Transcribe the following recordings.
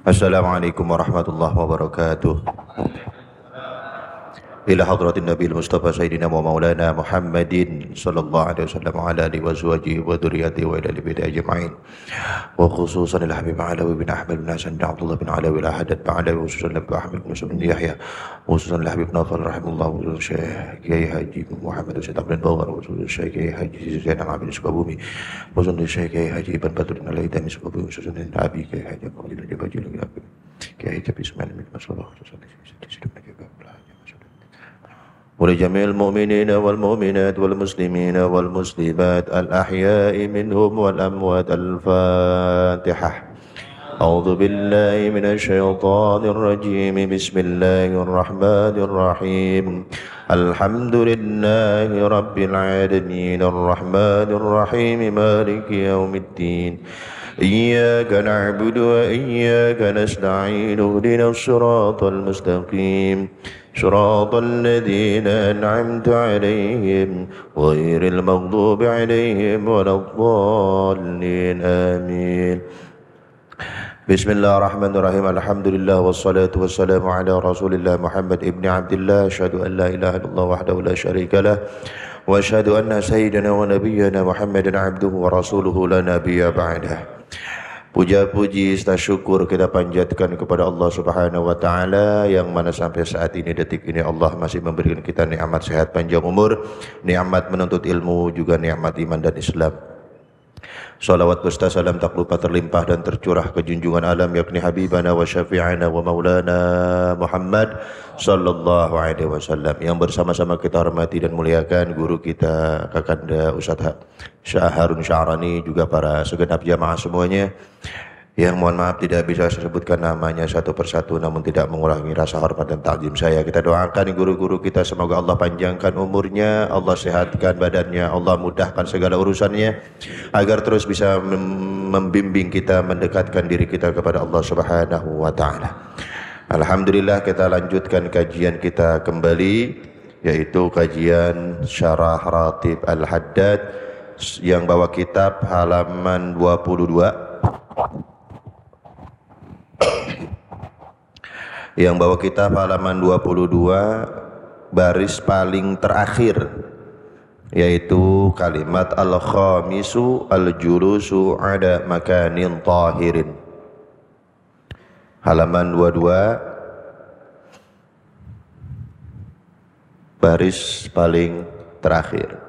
Assalamualaikum warahmatullahi wabarakatuh. Ila hadratin Nabi Mustafa Sayyidina wa Maulana Muhammadin sallallahu alaihi wasallam wa ala alihi wa azwajihi wa dzurriyyatihi wa ila alihi ajma'in. Wa khususan ila Habib Alawi bin Ahmad bin Hasan bin Abdullah bin Alawi ila Haddad bin Alawi wa khususan ila Ahmad bin Yusuf bin Yahya wa khususan ila Habib Nawfal rahimahullah wa Syekh Kiai Haji Muhammad Said Abdul Bawar wa khususan Syekh Kiai Haji Zainal Abidin Sukabumi wa khususan Syekh Kiai Haji Ibn Badruddin Al-Haitami Sukabumi wa khususan Abi Kiai Haji Abdul Jabajil Kiai Haji Ismail bin Masallah wa khususan ولجميع المؤمنين والمؤمنات والمسلمين والمسلمات الأحياء منهم والأموات الفاتحة. أعوذ بالله من الشيطان الرجيم. بسم الله الرحمن الرحيم. الحمد لله رب العالمين الرحمن الرحيم مالك يوم الدين. إياك نعبد وإياك نستعين اهدنا الصراط المستقيم صراط الذين أنعمت عليهم غير المغضوب عليهم ولا الضالين آمين. بسم الله الرحمن الرحيم. الحمد لله والصلاة والسلام على رسول الله محمد ابن عبد الله. أشهد أن لا إله إلا الله وحده لا شريك له وأشهد أن سيدنا ونبينا محمد عبده ورسوله لا نبي بعده. Puja puji serta syukur kita panjatkan kepada Allah Subhanahu wa taala yang mana sampai saat ini detik ini Allah masih memberikan kita nikmat sehat panjang umur, nikmat menuntut ilmu, juga nikmat iman dan Islam. Salawat beserta salam tak lupa terlimpah dan tercurah ke junjungan alam yakni habibana wa syafi'ana wa maulana Muhammad sallallahu alaihi wasallam, yang bersama-sama kita hormati dan muliakan guru kita Kakanda Ustaz Syah Harun Sya'rani, juga para segenap jamaah semuanya yang mohon maaf tidak bisa saya sebutkan namanya satu persatu, namun tidak mengurangi rasa hormat dan takzim saya. Kita doakan guru-guru kita semoga Allah panjangkan umurnya, Allah sehatkan badannya, Allah mudahkan segala urusannya agar terus bisa membimbing kita, mendekatkan diri kita kepada Allah Subhanahu wa taala. Alhamdulillah, kita lanjutkan kajian kita kembali, yaitu kajian Syarah Ratib Al-Haddad yang bawa kitab halaman 22. Yang bawa kitab halaman 22 baris paling terakhir, yaitu kalimat al-khamisu al-julusu ada makanin tahirin. Halaman 22 baris paling terakhir.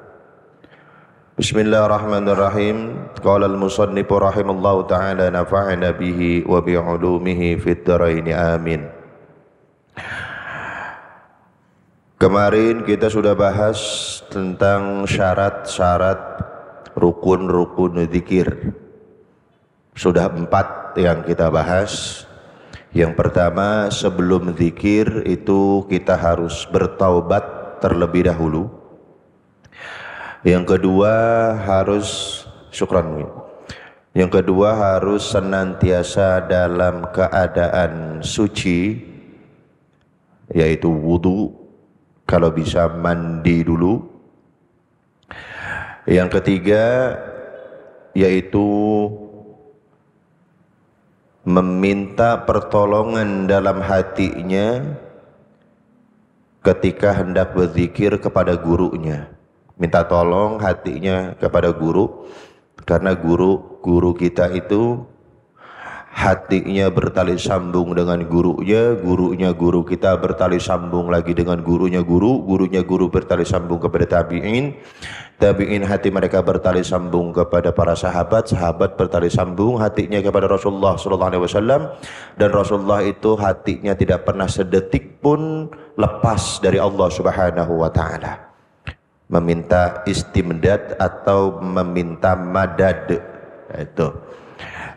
Bismillahirrahmanirrahim. Qala al-musannif rahimallahu ta'ala nafa'ana bihi wa bi'ulumihi fid dharain amin. Kemarin kita sudah bahas tentang syarat-syarat rukun-rukun zikir. Sudah 4 yang kita bahas. Yang pertama, sebelum zikir itu kita harus bertaubat terlebih dahulu. Yang kedua harus Yang kedua harus senantiasa dalam keadaan suci, yaitu wudu, kalau bisa mandi dulu. Yang ketiga yaitu meminta pertolongan dalam hatinya ketika hendak berzikir kepada gurunya. Minta tolong hatinya kepada guru, karena guru kita itu hatinya bertali sambung dengan gurunya, gurunya guru kita bertali sambung lagi dengan gurunya guru bertali sambung kepada tabi'in, tabi'in hati mereka bertali sambung kepada para sahabat, sahabat bertali sambung hatinya kepada Rasulullah sallallahu alaihi wasallam, dan Rasulullah itu hatinya tidak pernah sedetik pun lepas dari Allah Subhanahu wa taala. Meminta istimdad atau meminta madad, itu.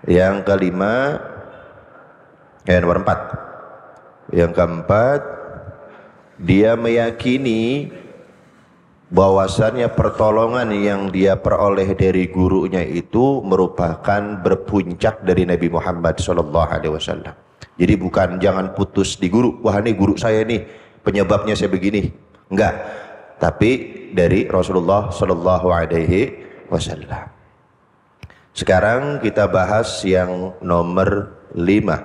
Yang kelima, nomor 4. Yang keempat, dia meyakini bahwasannya pertolongan yang dia peroleh dari gurunya itu merupakan berpuncak dari Nabi Muhammad SAW. Jadi bukan jangan putus di guru, wah ini guru saya nih penyebabnya saya begini, enggak. Tapi dari Rasulullah SAW. Sekarang kita bahas yang nomor 5.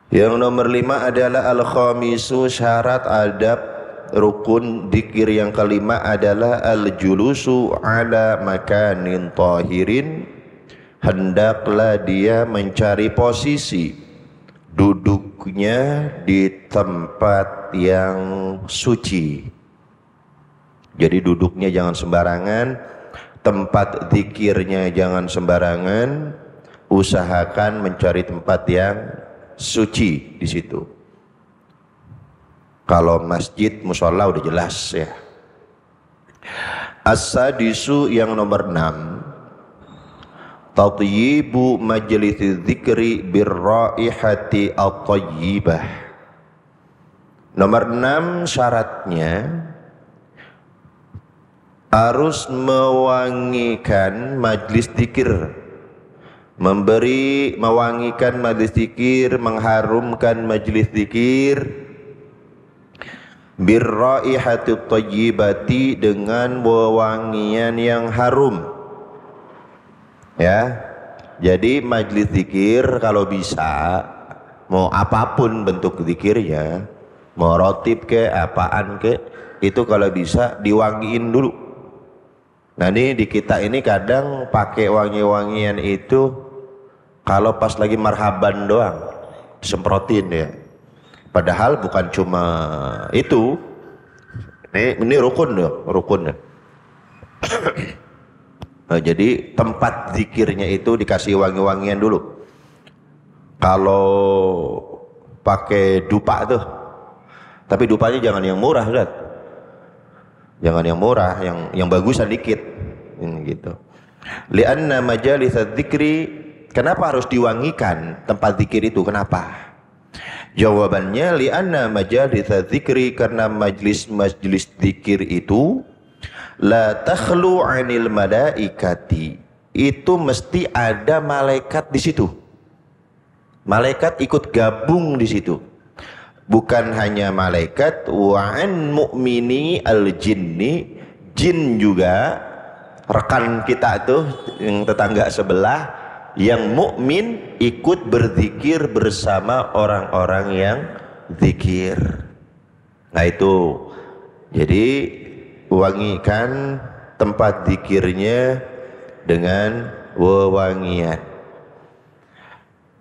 Yang nomor 5 adalah al-khamisu, syarat adab rukun dzikir yang kelima adalah al-julusu ala makanin tahirin, hendaklah dia mencari posisi duduknya di tempat yang suci. Jadi duduknya jangan sembarangan, tempat zikirnya jangan sembarangan, usahakan mencari tempat yang suci di situ. Kalau masjid, musola udah jelas ya. As-sadisu yang nomor 6, tatyibu majlis dzikri birraihati at-tayyibah. Nomor 6 syaratnya harus mewangikan majlis dzikir, mewangikan majlis dzikir, mengharumkan majlis dzikir birraihati at-tayyibati, dengan wewangian yang harum. Ya, jadi majlis zikir kalau bisa, mau apapun bentuk zikirnya, mau rotib ke apaan ke, itu kalau bisa diwangiin dulu. Nah ini di kita ini kadang pakai wangi-wangian itu kalau pas lagi marhaban doang, semprotin ya. Padahal bukan cuma itu, ini rukun ya, rukun ya. Nah, jadi tempat zikirnya itu dikasih wangi-wangian dulu. Kalau pakai dupa tuh, tapi dupanya jangan yang murah, Ustaz. Jangan yang murah, yang bagusan dikit, ini gitu. Lianna majalis dzikri, kenapa harus diwangikan tempat zikir itu? Kenapa? Jawabannya lianna majalis dzikri, karena majlis zikir itu la takhlu 'anil malaikati, itu mesti ada malaikat di situ. Malaikat ikut gabung di situ. Bukan hanya malaikat, wa an mu'mini al-jinni, jin juga rekan kita tuh yang tetangga sebelah yang mukmin ikut berzikir bersama orang-orang yang zikir. Nah itu, jadi wangikan tempat zikirnya dengan wewangian.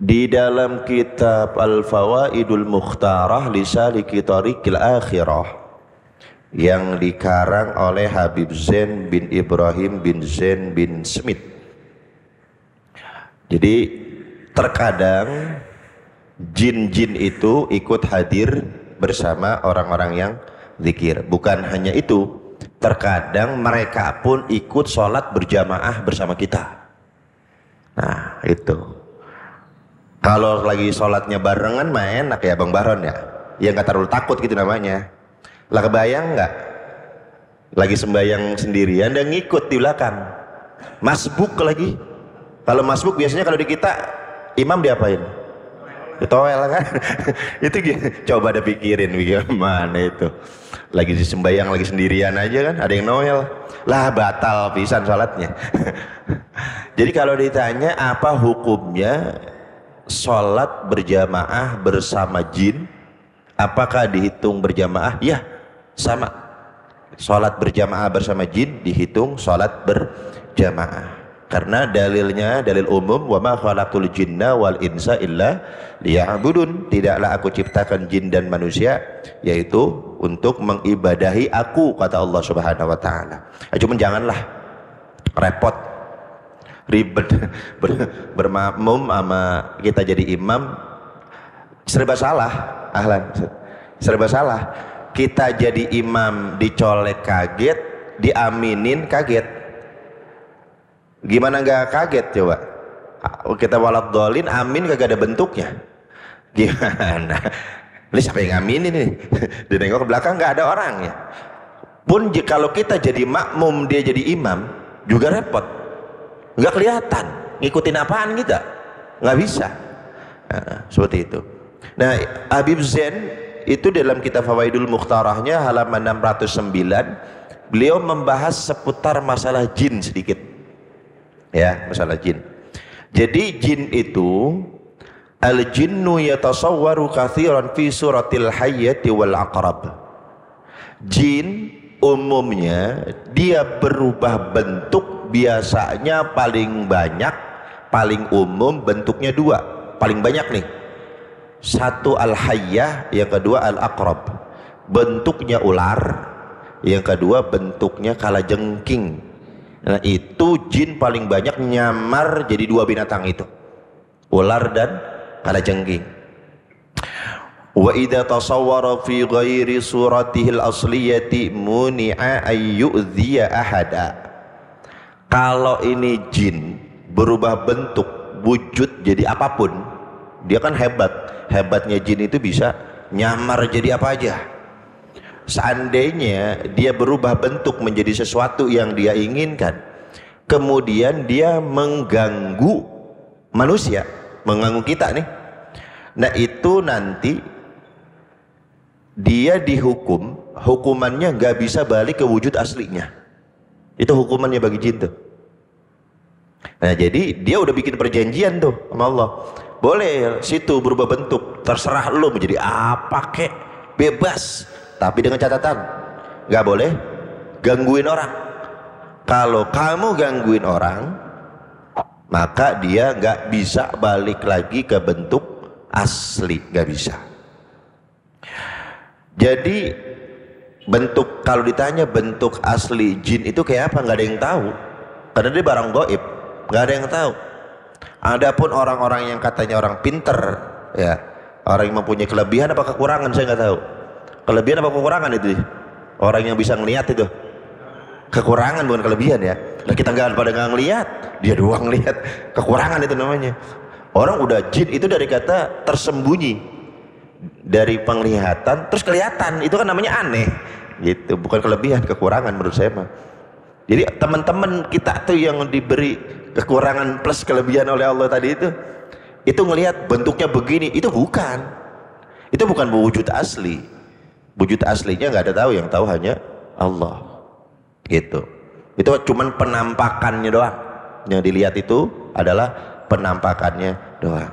Di dalam kitab Al-Fawaidul Mukhtarah li Saliki Thariqil Akhirah yang dikarang oleh Habib Zain bin Ibrahim bin Zain bin Smith, jadi terkadang jin-jin itu ikut hadir bersama orang-orang yang zikir. Bukan hanya itu, terkadang mereka pun ikut sholat berjamaah bersama kita. Nah itu, kalau lagi sholatnya barengan mah enak ya Bang Baron ya, ya nggak terlalu takut gitu namanya. Lah kebayang nggak lagi sembahyang sendirian dan ngikut di belakang, masbuk lagi. Kalau masbuk biasanya kalau di kita imam diapain? Ditowel kan? Itu coba ada pikirin bagaimana itu. Lagi sembahyang lagi sendirian aja kan, ada yang noel. Lah batal pisan salatnya. Jadi kalau ditanya apa hukumnya sholat berjamaah bersama jin, apakah dihitung berjamaah? Ya, sama. Sholat berjamaah bersama jin dihitung sholat berjamaah. Karena dalilnya dalil umum, wa ma khalaqtul jinna wal insa illa liya'budun, tidaklah aku ciptakan jin dan manusia yaitu untuk mengibadahi aku, kata Allah Subhanahu wa taala. Cuman janganlah repot ribet bermakmum sama kita jadi imam, serba salah. Ahlan, serba salah. Kita jadi imam dicolek kaget, diaminin kaget. Gimana nggak kaget coba? Kita walad dolin, amin kagak ada bentuknya. Gimana? Ini siapa yang aminin ini? Ditengok ke belakang nggak ada orangnya. Pun kalau kita jadi makmum dia jadi imam juga repot. Nggak kelihatan ngikutin apaan kita, nggak bisa. Nah, seperti itu. Nah, Habib Zain itu dalam kitab Fawaidul Mukhtarahnya halaman 609, beliau membahas seputar masalah jin sedikit. Ya, masalah jin. Jadi jin itu Al-jinnu yatasawwaru katsiran fi suratil hayyati wal aqrab. Jin umumnya dia berubah bentuk, biasanya paling banyak, paling umum bentuknya dua, paling banyak nih. Satu al-hayyah, yang kedua al-aqrab. Bentuknya ular, yang kedua bentuknya kalajengking. Nah, itu jin paling banyak nyamar jadi dua binatang itu, ular dan kalajengking. Wa idza tasawwara fi ghairi suratihil asliyati muni'a ayyudhiya ahada. Kalau ini jin berubah bentuk, wujud jadi apapun, dia kan hebat. Hebatnya jin itu bisa nyamar jadi apa aja. Seandainya dia berubah bentuk menjadi sesuatu yang dia inginkan, kemudian dia mengganggu manusia, mengganggu kita nih, nah itu nanti dia dihukum, hukumannya nggak bisa balik ke wujud aslinya. Itu hukumannya bagi jin tuh. Nah jadi dia udah bikin perjanjian tuh sama Allah, boleh situ berubah bentuk, terserah lo menjadi apa kek, bebas, tapi dengan catatan nggak boleh gangguin orang. Kalau kamu gangguin orang, maka dia nggak bisa balik lagi ke bentuk asli, nggak bisa. Jadi bentuk, kalau ditanya bentuk asli jin itu kayak apa, nggak ada yang tahu, karena dia barang gaib, nggak ada yang tahu. Adapun orang-orang yang katanya orang pinter, ya, orang yang mempunyai kelebihan apa kekurangan, saya nggak tahu. Kelebihan apa kekurangan itu? Orang yang bisa ngelihat itu kekurangan, bukan kelebihan ya. Nah, kita nggak pada nggak ngelihat, dia doang ngelihat, kekurangan itu namanya. Orang udah jin itu dari kata tersembunyi, dari penglihatan terus kelihatan, itu kan namanya aneh gitu, bukan kelebihan, kekurangan menurut saya mah. Jadi teman-teman kita tuh yang diberi kekurangan plus kelebihan oleh Allah tadi itu ngelihat bentuknya begini, itu bukan wujud asli. Wujud aslinya nggak ada tahu, yang tahu hanya Allah gitu. Itu cuman penampakannya doang, yang dilihat itu adalah penampakannya doang.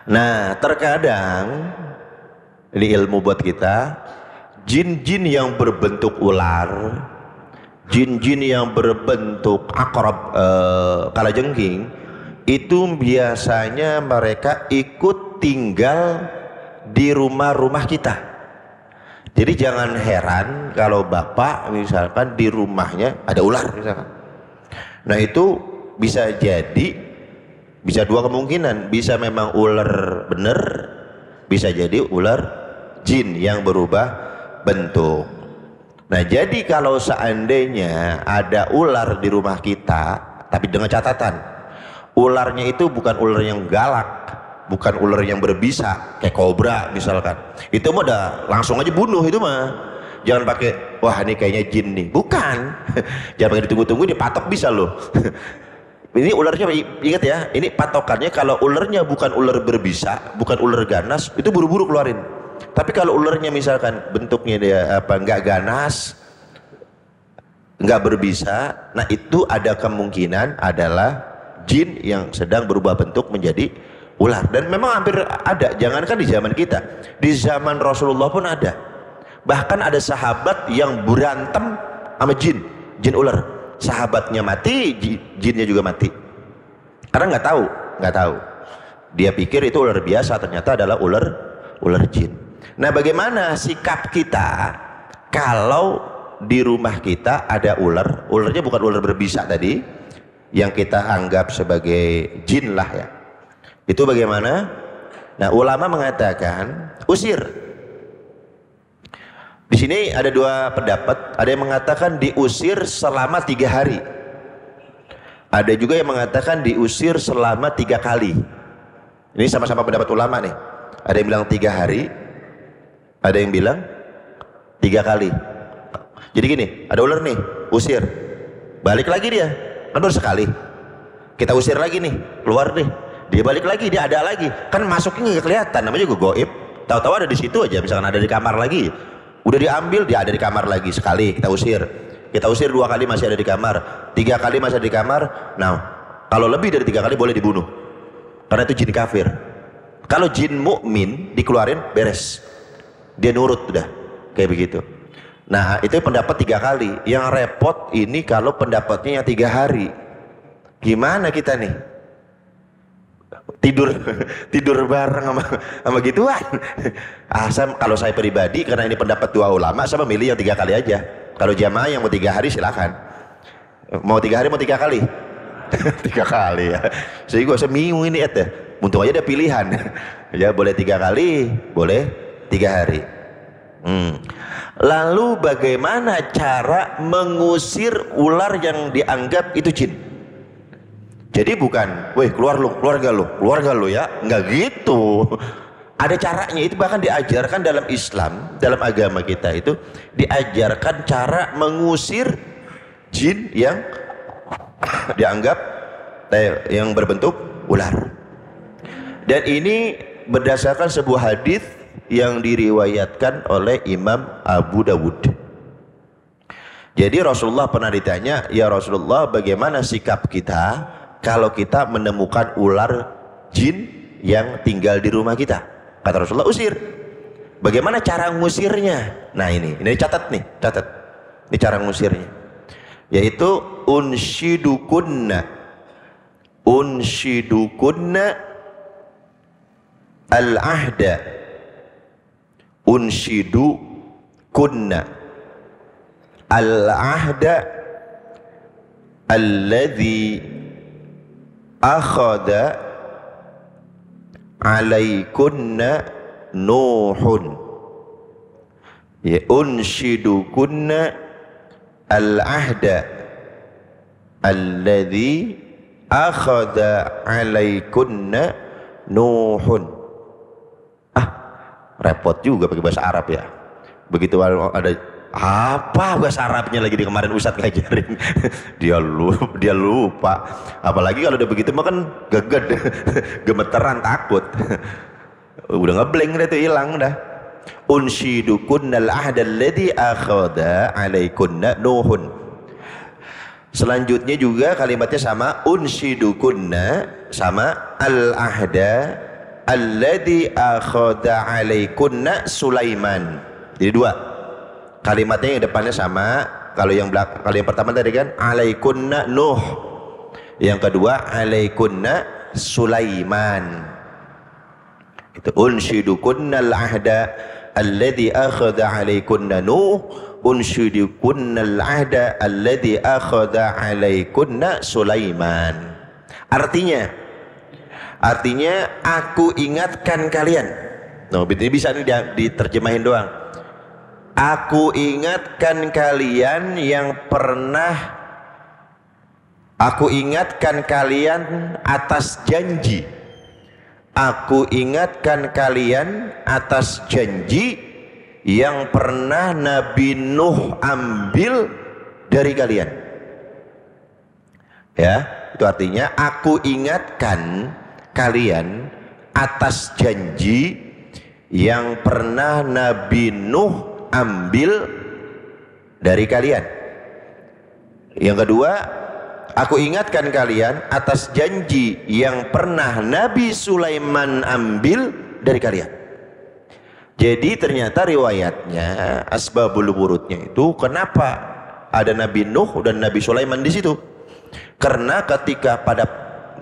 Nah, terkadang ini ilmu buat kita, jin-jin yang berbentuk ular, jin-jin yang berbentuk aqrab, kalajengking, itu biasanya mereka ikut tinggal di rumah-rumah kita. Jadi jangan heran kalau bapak misalkan di rumahnya ada ular misalkan. Nah itu bisa jadi, bisa dua kemungkinan, bisa memang ular bener, bisa jadi ular jin yang berubah bentuk. Nah jadi kalau seandainya ada ular di rumah kita, tapi dengan catatan ularnya itu bukan ular yang galak, bukan ular yang berbisa kayak kobra misalkan, itu mah udah langsung aja bunuh itu mah. Jangan pakai wah ini kayaknya jin nih, bukan. Jangan pakai ditunggu-tunggu, dipatok bisa loh. Ini ularnya, ingat ya, ini patokannya kalau ularnya bukan ular berbisa, bukan ular ganas, itu buru-buru keluarin. Tapi kalau ularnya misalkan bentuknya dia apa, nggak ganas, nggak berbisa, nah itu ada kemungkinan adalah jin yang sedang berubah bentuk menjadi ular. Dan memang hampir ada, jangankan di zaman kita, di zaman Rasulullah pun ada. Bahkan ada sahabat yang berantem sama jin ular. Sahabatnya mati, jinnya juga mati, karena nggak tahu. Dia pikir itu ular biasa, ternyata adalah ular jin. Nah bagaimana sikap kita kalau di rumah kita ada ularnya bukan ular berbisa tadi yang kita anggap sebagai jin lah ya, itu bagaimana? Nah ulama mengatakan usir. Di sini ada dua pendapat, ada yang mengatakan diusir selama 3 hari, ada juga yang mengatakan diusir selama 3 kali. Ini sama-sama pendapat ulama nih, ada yang bilang 3 hari, ada yang bilang 3 kali. Jadi gini, ada ular nih, usir, balik lagi dia, kan baru sekali, kita usir lagi nih, keluar nih, dia balik lagi, dia ada lagi, kan masuknya nggak kelihatan, namanya juga goib, tahu-tahu ada di situ aja, misalkan ada di kamar lagi, udah diambil, dia ada di kamar lagi, sekali kita usir 2 kali masih ada di kamar, 3 kali masih ada di kamar. Nah kalau lebih dari 3 kali boleh dibunuh, karena itu jin kafir. Kalau jin mukmin dikeluarin beres, dia nurut udah kayak begitu. Nah itu pendapat 3 kali. Yang repot ini kalau pendapatnya yang 3 hari. Gimana kita nih? Tidur bareng sama gituan. Kalau saya pribadi, karena ini pendapat 2 ulama, saya memilih yang 3 kali aja. Kalau jamaah yang mau 3 hari silakan. Mau 3 hari mau 3 kali. 3 kali ya. Saya juga seminggu ini ya. Untung aja ada pilihan. Ya boleh 3 kali, boleh 3 hari. Lalu bagaimana cara mengusir ular yang dianggap itu jin? Jadi bukan, weh keluar lu, keluarga lu ya, nggak gitu. Ada caranya, itu bahkan diajarkan dalam Islam, dalam agama kita itu diajarkan cara mengusir jin yang dianggap yang berbentuk ular. Dan ini berdasarkan sebuah hadis yang diriwayatkan oleh Imam Abu Dawud. Jadi Rasulullah pernah ditanya, ya Rasulullah, bagaimana sikap kita kalau kita menemukan ular jin yang tinggal di rumah kita? Kata Rasulullah, usir. Bagaimana cara ngusirnya? Nah ini catat. Ini cara ngusirnya. Yaitu unsyidukunna al-ahda. Unsyidukunna al-ahda alladhi akhadha alaikunna Nuhun. Ya, unsyidukunna al-ahda alladhi akhadha alaikunna Nuhun. Repot juga pakai bahasa Arab ya. Begitu ada apa bahasa Arabnya lagi di kemarin Ustadz ngajarin. dia lupa. Apalagi kalau udah begitu mah kan geged, gemeteran, takut. Udah ngeblank deh tuh, hilang dah. Unsyidukunnal ahda alladhi akhadha alaikunna Nuhun. Selanjutnya juga kalimatnya sama, unsyidukunna sama al-ahda alladhi akhadha alaikunna Sulaiman. Jadi 2 kalimatnya, yang depannya sama. Kalau yang pertama tadi kan alaikunna Nuh, yang kedua alaikunna Sulaiman. Itu unsyidukunnal ahda alladhi akhadha alaikunna Nuh, unsyidukunnal ahda alladhi akhadha alaikunna Sulaiman. Artinya aku ingatkan kalian. Nah, ini bisa nih diterjemahin doang. Aku ingatkan kalian atas janji. Aku ingatkan kalian atas janji yang pernah Nabi Nuh ambil dari kalian. Ya, itu artinya aku ingatkan kalian atas janji yang pernah Nabi Nuh ambil dari kalian. Yang kedua, aku ingatkan kalian atas janji yang pernah Nabi Sulaiman ambil dari kalian. Jadi ternyata riwayatnya, asbabul wurudnya itu, kenapa ada Nabi Nuh dan Nabi Sulaiman di situ? Karena ketika pada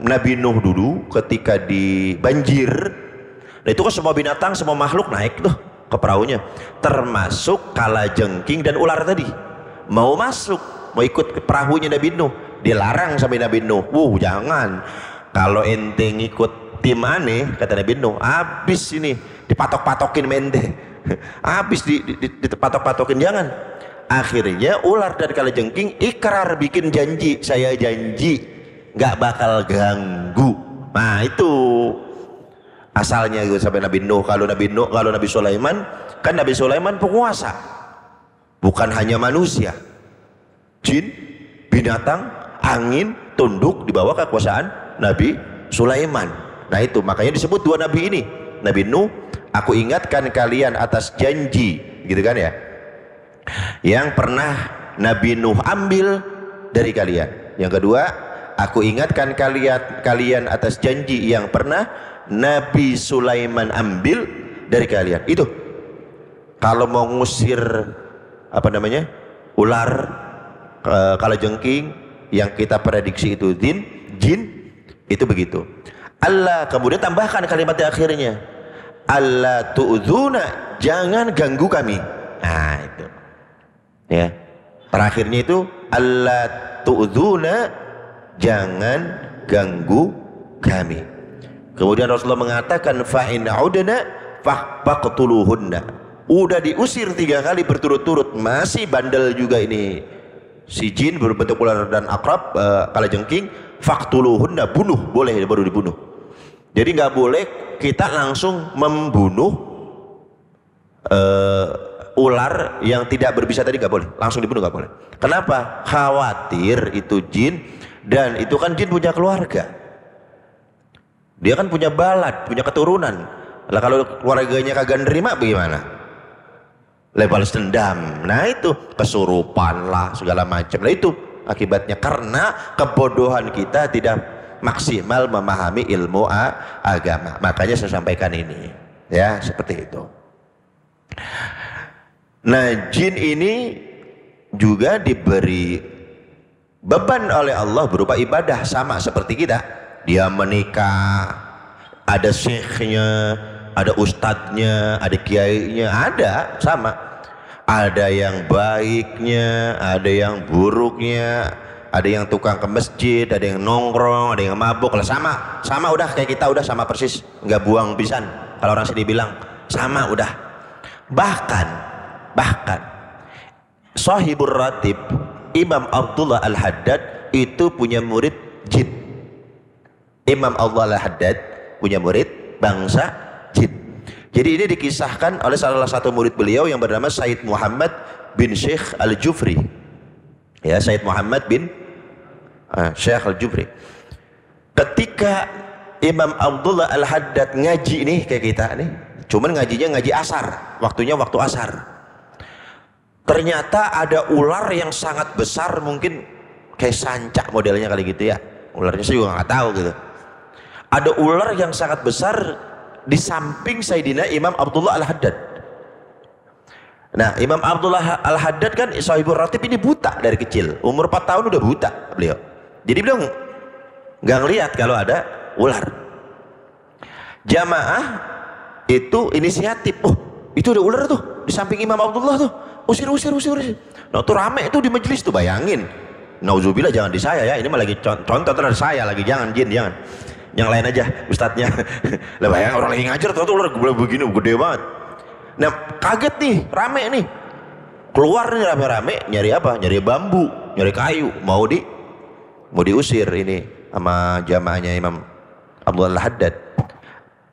Nabi Nuh dulu ketika di banjir, nah itu kan semua binatang, semua makhluk naik tuh ke perahunya, termasuk kalajengking dan ular tadi mau masuk, mau ikut ke perahunya Nabi Nuh. Dilarang sampai Nabi Nuh, jangan, kalau ente ngikut tim aneh, kata Nabi Nuh, habis ini dipatok-patokin mente. Habis dipatok-patokin, jangan. Akhirnya ular dan kalajengking ikrar, bikin janji, saya janji nggak bakal ganggu. Nah itu asalnya gitu sampai Nabi Nuh. Kalau Nabi Sulaiman, kan Nabi Sulaiman penguasa, bukan hanya manusia, jin, binatang, angin, tunduk di bawah kekuasaan Nabi Sulaiman. Nah itu makanya disebut 2 nabi ini. Nabi Nuh, aku ingatkan kalian atas janji, gitu kan ya, yang pernah Nabi Nuh ambil dari kalian. Yang kedua, aku ingatkan kalian atas janji yang pernah Nabi Sulaiman ambil dari kalian. Itu kalau mau ngusir apa namanya, ular, kalajengking yang kita prediksi itu jin, itu begitu. Allah kemudian tambahkan kalimat di akhirnya, Allah tu'dzuna, jangan ganggu kami. Nah itu ya, terakhirnya itu Allah tu'dzuna, jangan ganggu kami. Kemudian Rasulullah mengatakan fa in udna faqtuluhunna, udah diusir 3 kali berturut-turut masih bandel juga ini si jin berbentuk ular dan akrab, kalajengking, faqtuluhunna, bunuh, boleh baru dibunuh. Jadi nggak boleh kita langsung membunuh ular yang tidak berbisa tadi, nggak boleh langsung dibunuh, nggak boleh. Kenapa? Khawatir itu jin, dan itu kan jin punya keluarga, dia kan punya balat, punya keturunan. Lah kalau keluarganya kagak nerima bagaimana? Balas dendam. Nah itu kesurupan lah segala macam. Nah itu akibatnya karena kebodohan kita tidak maksimal memahami ilmu agama. Makanya saya sampaikan ini ya, seperti itu. Nah jin ini juga diberi beban oleh Allah berupa ibadah, sama seperti kita. Dia menikah, ada syekhnya, ada ustadznya, ada kiainya, ada sama. Ada yang baiknya, ada yang buruknya, ada yang tukang ke masjid, ada yang nongkrong, ada yang mabuk, lah sama udah kayak kita, udah sama persis, nggak buang pisan. Kalau orang sini bilang sama udah. Bahkan Shahibur Ratib Imam Abdullah Al-Haddad itu punya murid jin. Imam Abdullah Al-Haddad punya murid bangsa jin. Jadi ini dikisahkan oleh salah satu murid beliau yang bernama Said Muhammad bin Syekh Al-Jufri. Ya, Said Muhammad bin Syekh Al-Jufri. Ketika Imam Abdullah Al-Haddad ngaji nih kayak kita nih, cuman ngajinya ngaji asar, waktunya waktu asar. Ternyata ada ular yang sangat besar, mungkin kayak sancak modelnya kali gitu ya. Ularnya saya juga nggak tahu gitu. Ada ular yang sangat besar di samping Sayyidina Imam Abdullah Al-Haddad. Nah Imam Abdullah Al-Haddad kan Shahibur Ratib ini buta dari kecil, umur 4 tahun udah buta beliau. Jadi beliau nggak ngelihat kalau ada ular. Jamaah itu inisiatif, oh itu ada ular tuh di samping Imam Abdullah tuh, usir. Nah tuh rame tuh di majelis tuh, bayangin. Nauzubillah, jangan di saya ya, ini mah lagi contoh terhadap saya lagi, jangan jin, jangan. Yang lain aja ustadznya. Lah bayang orang lagi ngajar tuh ular begini gede banget. Nah kaget nih, rame nih, keluar nih rame-rame nyari apa? Nyari bambu, nyari kayu, mau diusir ini sama jamaahnya Imam Abdullah Al-Haddad.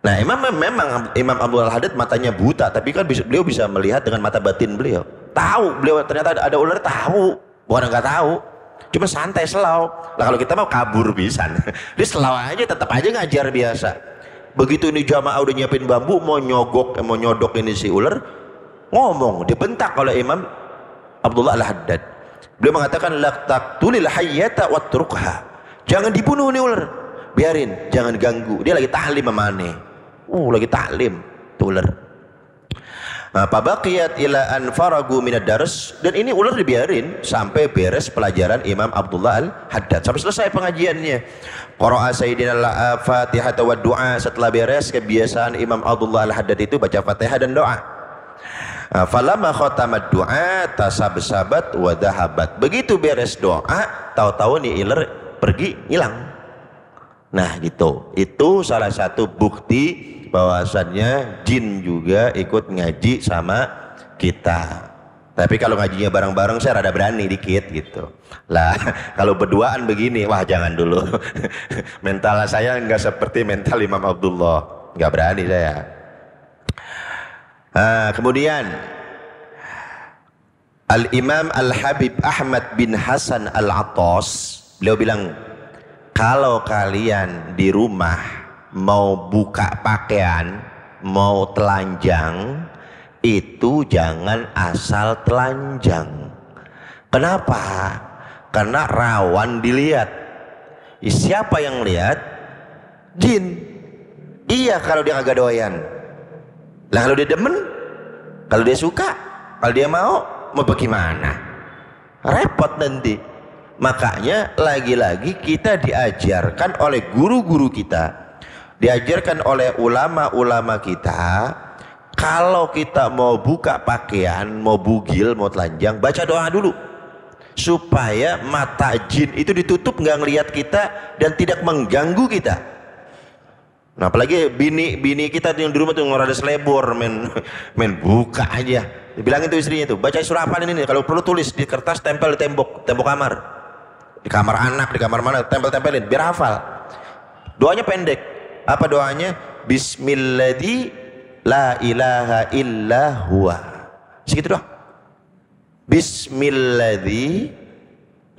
Nah memang Imam Abdullah Al-Haddad matanya buta, tapi kan beliau bisa melihat dengan mata batin beliau. Tahu beliau ternyata ada ular, tahu, bukan nggak tahu. Cuma santai selau. Lah kalau kita mau kabur pisan. Dia selau aja, tetap aja ngajar biasa. Begitu ini jamaah udah nyiapin bambu, mau nyodok ini si ular, ngomong, dibentak oleh Imam Abdullah Al-Haddad. Beliau mengatakan laqtaqtulil hayyata watrukha. Jangan dibunuh nih ular. Biarin, jangan ganggu. Dia lagi ta'lim memane. Lagi ta'lim tuh ular. Pabaqiyat ila an faragu minad dars, dan ini ular dibiarin sampai beres pelajaran Imam Abdullah Al-Haddad, sampai selesai pengajiannya. Qara'a sayyidina al-Fatihah wa du'a, setelah beres kebiasaan Imam Abdullah Al-Haddad itu baca Fatihah dan doa. Falamma khatamad du'a tasabsabat wa dhahabat. Begitu beres doa, tahu-tahu nih ular pergi, hilang. Nah gitu, itu salah satu bukti bahwasannya jin juga ikut ngaji sama kita. Tapi kalau ngajinya bareng-bareng saya rada berani dikit gitu lah. Kalau berduaan begini, wah jangan dulu. Mental saya nggak seperti mental Imam Abdullah, nggak berani saya. Kemudian Al-Imam Al-Habib Ahmad bin Hasan Al-Attas, beliau bilang, kalau kalian di rumah mau buka pakaian, mau telanjang, itu jangan asal telanjang. Kenapa? Karena rawan dilihat. Siapa yang lihat? Jin. Iya kalau dia kagak doyan. Lah kalau dia demen, kalau dia suka, kalau dia mau bagaimana? Repot nanti. Makanya lagi-lagi kita diajarkan oleh guru-guru kita, diajarkan oleh ulama-ulama kita, kalau kita mau buka pakaian, mau bugil, mau telanjang, baca doa dulu supaya mata jin itu ditutup, nggak ngelihat kita dan tidak mengganggu kita. Nah, apalagi bini kita yang di rumah tuh ngorada selebor, main buka aja. Dibilangin tuh istrinya tuh, baca surah apa ini, kalau perlu tulis di kertas, tempel di tembok kamar, di kamar anak, di kamar mana, tempelin biar hafal. Doanya pendek. Apa doanya? Bismilladzi la ilaha illa huwa. Segitu doang. Bismilladzi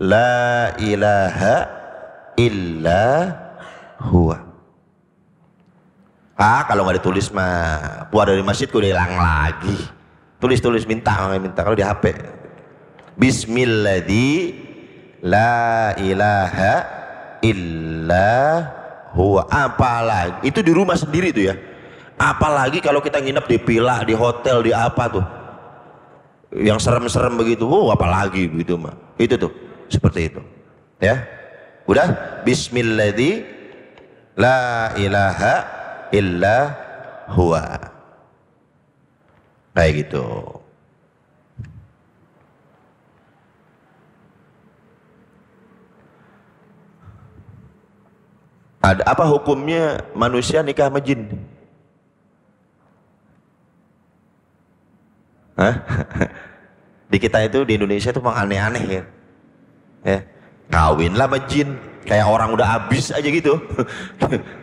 la ilaha illa huwa. Kalau nggak ditulis mah keluar dari masjid udah hilang lagi. Tulis minta kalau di HP. Bismilladzi la ilaha illa huwa. Apalagi itu di rumah sendiri tuh ya. Apalagi kalau kita nginep di villa, di hotel, di apa tuh yang serem-serem begitu, apalagi begitu mah. Itu tuh seperti itu ya. Udah, bismilladzi la ilaha illa huwa, kayak gitu. Ada apa hukumnya manusia nikah sama jin? Hah? Di kita itu, di Indonesia itu memang aneh-aneh ya. Kawinlah sama jin, kayak orang udah habis aja gitu.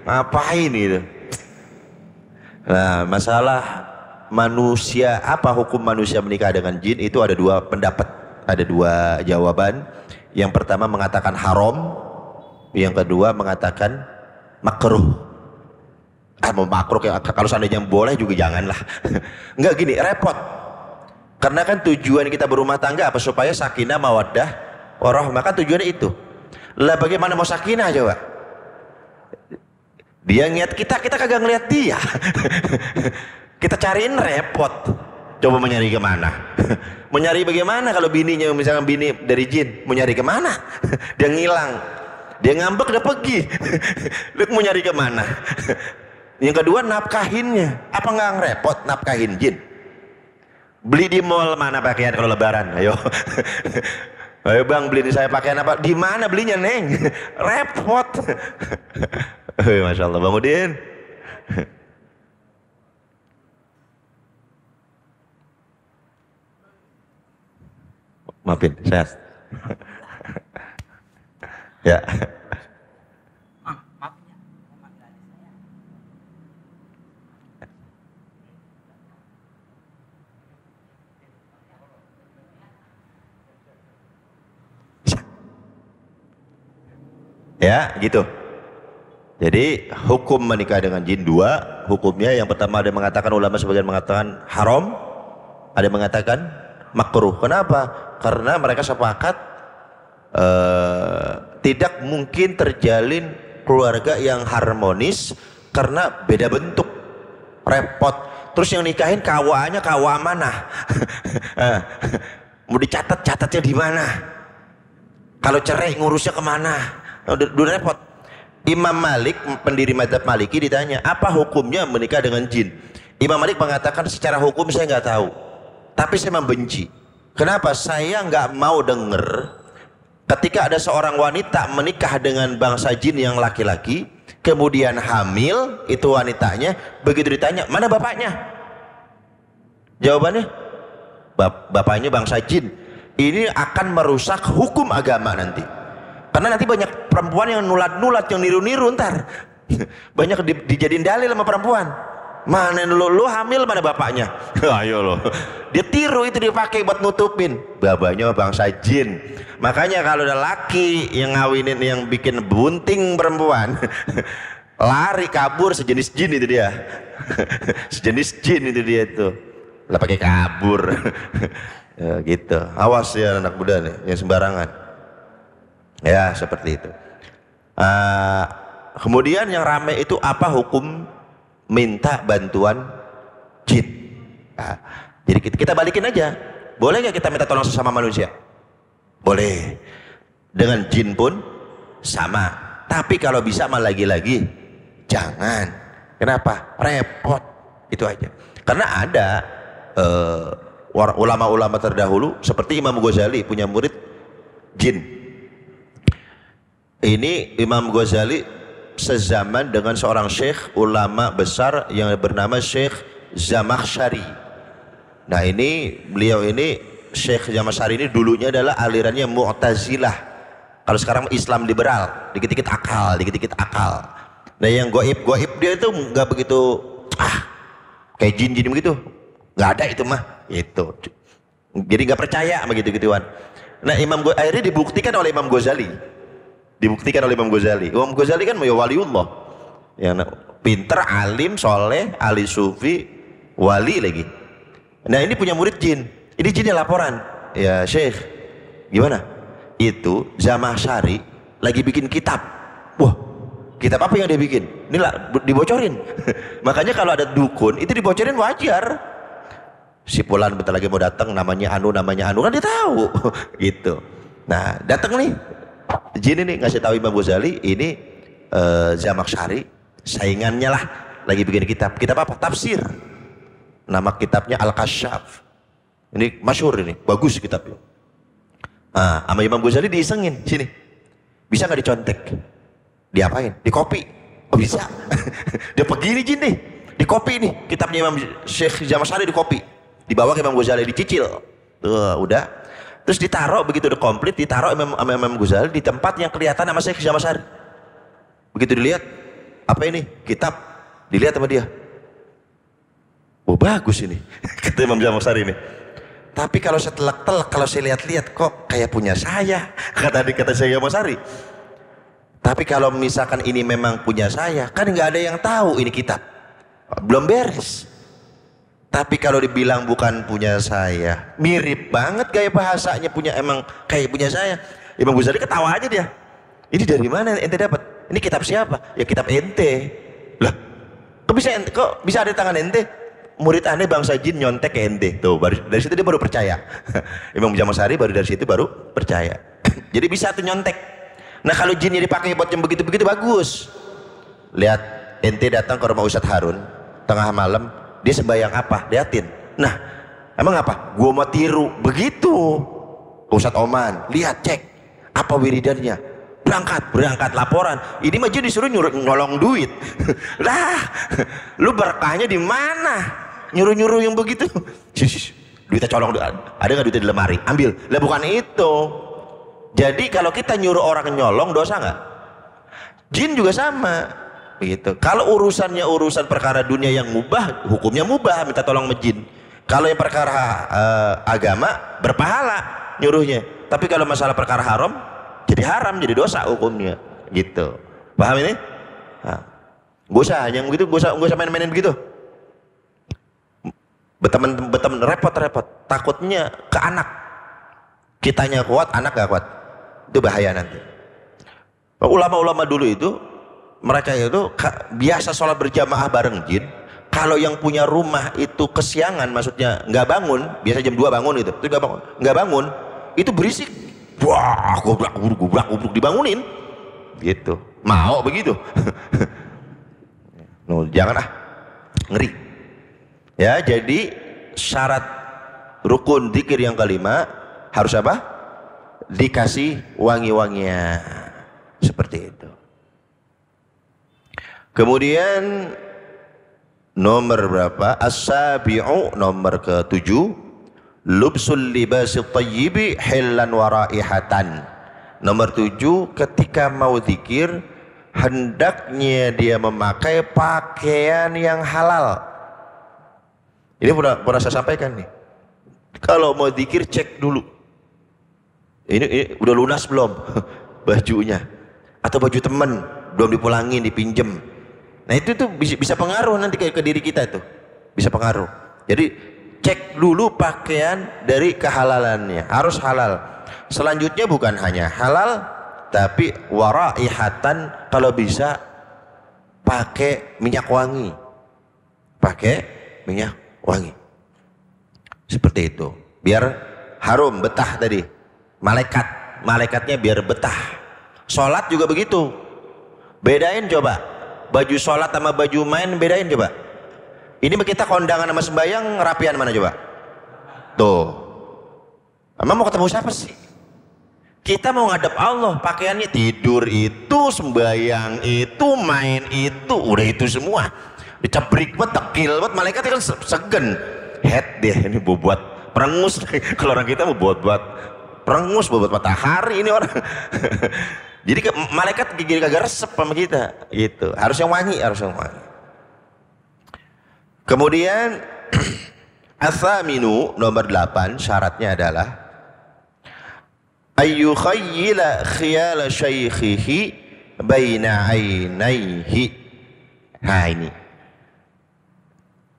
Ngapain gitu? Nah, masalah manusia, apa hukum manusia menikah dengan jin, itu ada dua pendapat, ada dua jawaban. Yang pertama mengatakan haram, yang kedua mengatakan makruh. Mau makruh, kalau seandainya boleh juga janganlah. Enggak, gini, repot. Karena kan tujuan kita berumah tangga apa? Supaya sakinah mawaddah warahmah, kan tujuannya itu. Lah bagaimana mau sakinah coba? Dia ngeliat kita kagak ngeliat dia. Kita cariin repot. Coba mau nyari kemana? Mau nyari bagaimana kalau bininya, misalkan bini dari jin, mau nyari kemana? Dia ngilang, dia ngambek, dia pergi. Lu mau nyari kemana? Yang kedua nafkahinnya, apa nggak repot nafkahin jin? Beli di mall mana pakaian kalau lebaran? Ayo. Ayo bang, beli di saya pakaian apa? Di mana belinya neng? Repot. Masya Allah, Bang Udin. Maafin, sehat. Ya. Ya, gitu. Jadi hukum menikah dengan jin dua hukumnya. Yang pertama ada yang mengatakan, ulama sebagian mengatakan haram, ada yang mengatakan makruh. Kenapa? Karena mereka sepakat tidak mungkin terjalin keluarga yang harmonis karena beda bentuk, repot. Terus yang nikahin kawaannya kawa mana? Mau catatnya di mana? Kalau cerai ngurusnya kemana? Udah repot. Imam Malik, pendiri mazhab Maliki, ditanya apa hukumnya menikah dengan jin. Imam Malik mengatakan secara hukum saya nggak tahu, tapi saya membenci. Kenapa? Saya nggak mau dengar ketika ada seorang wanita menikah dengan bangsa jin yang laki-laki, kemudian hamil itu wanitanya, begitu ditanya mana bapaknya, jawabannya bapaknya bangsa jin. Ini akan merusak hukum agama nanti. Karena nanti banyak perempuan yang nulat-nulat, yang niru-niru ntar. Banyak dijadiin dalil sama perempuan. Mana lu hamil, mana bapaknya? Ayo lo. Dia tiru, itu dipakai buat nutupin. Bapaknya bangsa jin. Makanya kalau ada laki yang ngawinin, yang bikin bunting perempuan, lari kabur, sejenis jin itu dia. Sejenis jin itu dia tuh. Lah pakai kabur. Ya, gitu. Awas ya anak muda nih yang sembarangan. Ya seperti itu. Kemudian yang ramai itu apa hukum minta bantuan jin? Jadi kita balikin aja. Boleh nggak kita minta tolong sesama manusia? Boleh. Dengan jin pun sama. Tapi kalau bisa mah lagi-lagi jangan. Kenapa? Repot. Itu aja. Karena ada ulama-ulama terdahulu seperti Imam Ghazali punya murid jin. Ini Imam Ghazali sezaman dengan seorang syekh ulama besar yang bernama Syekh Zamakhsyari. Nah ini beliau ini Syekh Zamakhsyari ini dulunya adalah alirannya Mu'tazilah. Kalau sekarang Islam liberal, dikit-dikit akal, dikit-dikit akal. Nah yang goib dia itu nggak begitu kayak jin-jin begitu, nggak ada itu mah, itu. Jadi nggak percaya begitu gituan. Nah akhirnya dibuktikan oleh Imam Ghazali. Imam Ghazali kan waliullah, yang pinter, alim, soleh, ahli sufi, wali lagi. Nah ini punya murid jin. Ini jinnya laporan, ya Syekh, gimana? Itu Zamakhsyari lagi bikin kitab. Wah, kitab apa yang dia bikin? Ini lah dibocorin. Makanya kalau ada dukun itu dibocorin wajar. Si Fulan bentar lagi mau datang, namanya Anu kan dia tahu. Gitu. Nah datang nih jin ini ngasih tahu Imam Ghazali, ini Zamakhsyari saingannya lah lagi bikin kitab apa? Tafsir. Nama kitabnya Al-Kasyaf. Ini masyhur, ini bagus kitabnya. Sama Imam Ghazali diisengin, sini bisa nggak dicontek? Diapain? Dikopi? Oh bisa. Dia pergi nih jin nih, dikopi nih kitabnya Imam Syekh Zamakhsyari, dikopi, dibawa ke Imam Ghazali, dicicil. Tuh udah. Terus ditaruh, begitu udah komplit, ditaruh Imam Ghazali di tempat yang kelihatan sama Syekh Zamakhsyari. Begitu dilihat, apa ini? Kitab. Dilihat sama dia. Oh bagus ini, kata Imam Zamakhsyari ini. Tapi kalau saya telak-telak, kalau saya lihat-lihat kok kayak punya saya, kata Syekh Zamakhsyari. Tapi kalau misalkan ini memang punya saya, kan nggak ada yang tahu ini kitab. Belum beres. Tapi kalau dibilang bukan punya saya, mirip banget kayak bahasanya emang kayak punya saya. Imam Ghazali ketawa aja dia. Ini dari mana ente dapat? Ini kitab siapa? Ya kitab ente. Lah, kok bisa ada di tangan ente? Murid aneh bangsa jin nyontek ke ente. Tuh, dari situ dia baru percaya. Imam Zamakhsyari baru dari situ baru percaya. Jadi bisa tuh nyontek. Nah kalau jinnya dipakai buat yang begitu-begitu bagus. Lihat ente datang ke rumah Ustadz Harun tengah malam. Dia sembahyang apa? Liatin. Nah, emang apa? Gua mau tiru. Begitu. Ustadz Oman, lihat, cek apa wiridannya. Berangkat laporan. Ini mah dia disuruh nyolong duit. Lah, lu berkahnya di mana? Nyuruh yang begitu. Duitnya colong, ada nggak duitnya di lemari? Ambil. Lah bukan itu. Jadi kalau kita nyuruh orang nyolong, dosa nggak? Jin juga sama. Begitu. Kalau urusannya urusan perkara dunia yang mubah, hukumnya mubah, minta tolong majin. Kalau yang perkara agama, berpahala nyuruhnya. Tapi kalau masalah perkara haram, jadi haram, jadi dosa hukumnya. Gitu. Paham ini? Gak usah yang begitu, gak usah main-mainin begitu. Berteman repot-repot. Takutnya ke anak. Kitanya kuat, anak gak kuat. Itu bahaya nanti. Ulama-ulama dulu itu, mereka itu biasa sholat berjamaah bareng jin. Kalau yang punya rumah itu kesiangan, maksudnya nggak bangun, biasa jam 2 bangun itu nggak bangun, itu berisik. Wah, gobrak dibangunin, gitu. Mau begitu? No, jangan ngeri. Ya, jadi syarat rukun dzikir yang kelima harus apa? Dikasih wangi-wangian, seperti itu. Kemudian nomor berapa? As-sabi'u, nomor ke-7, lubsul libasi thayyibi hillan wa raihatan. Nomor 7, ketika mau zikir hendaknya dia memakai pakaian yang halal. Ini pernah saya sampaikan nih. Kalau mau zikir cek dulu. Ini udah lunas belum bajunya? Atau baju temen belum dipulangin, dipinjem. Nah itu tuh bisa pengaruh nanti ke diri kita itu, bisa pengaruh. Jadi cek dulu pakaian dari kehalalannya, harus halal. Selanjutnya bukan hanya halal, tapi waraihatan kalau bisa pakai minyak wangi, pakai minyak wangi seperti itu biar harum, betah tadi. Malaikatnya biar betah. Sholat juga begitu, bedain coba baju sholat sama baju main, bedain coba. Ini kita kondangan sama sembahyang, rapian mana coba tuh. Emang mau ketemu siapa sih? Kita mau ngadep Allah, pakaiannya tidur itu, sembahyang itu, main itu, udah itu semua dicebrik banget, tekil banget. Malaikat kan segen, head deh ini buat perengus. Kalau orang kita mau buat perengus, buat matahari ini orang. Jadi malaikat gigi kagak resep sama kita gitu. Harus yang wangi, harus yang wangi. Kemudian atsaminu nomor 8 syaratnya adalah ayyukhayyila khiyala syaikhihi baina ainaihi. Nah ini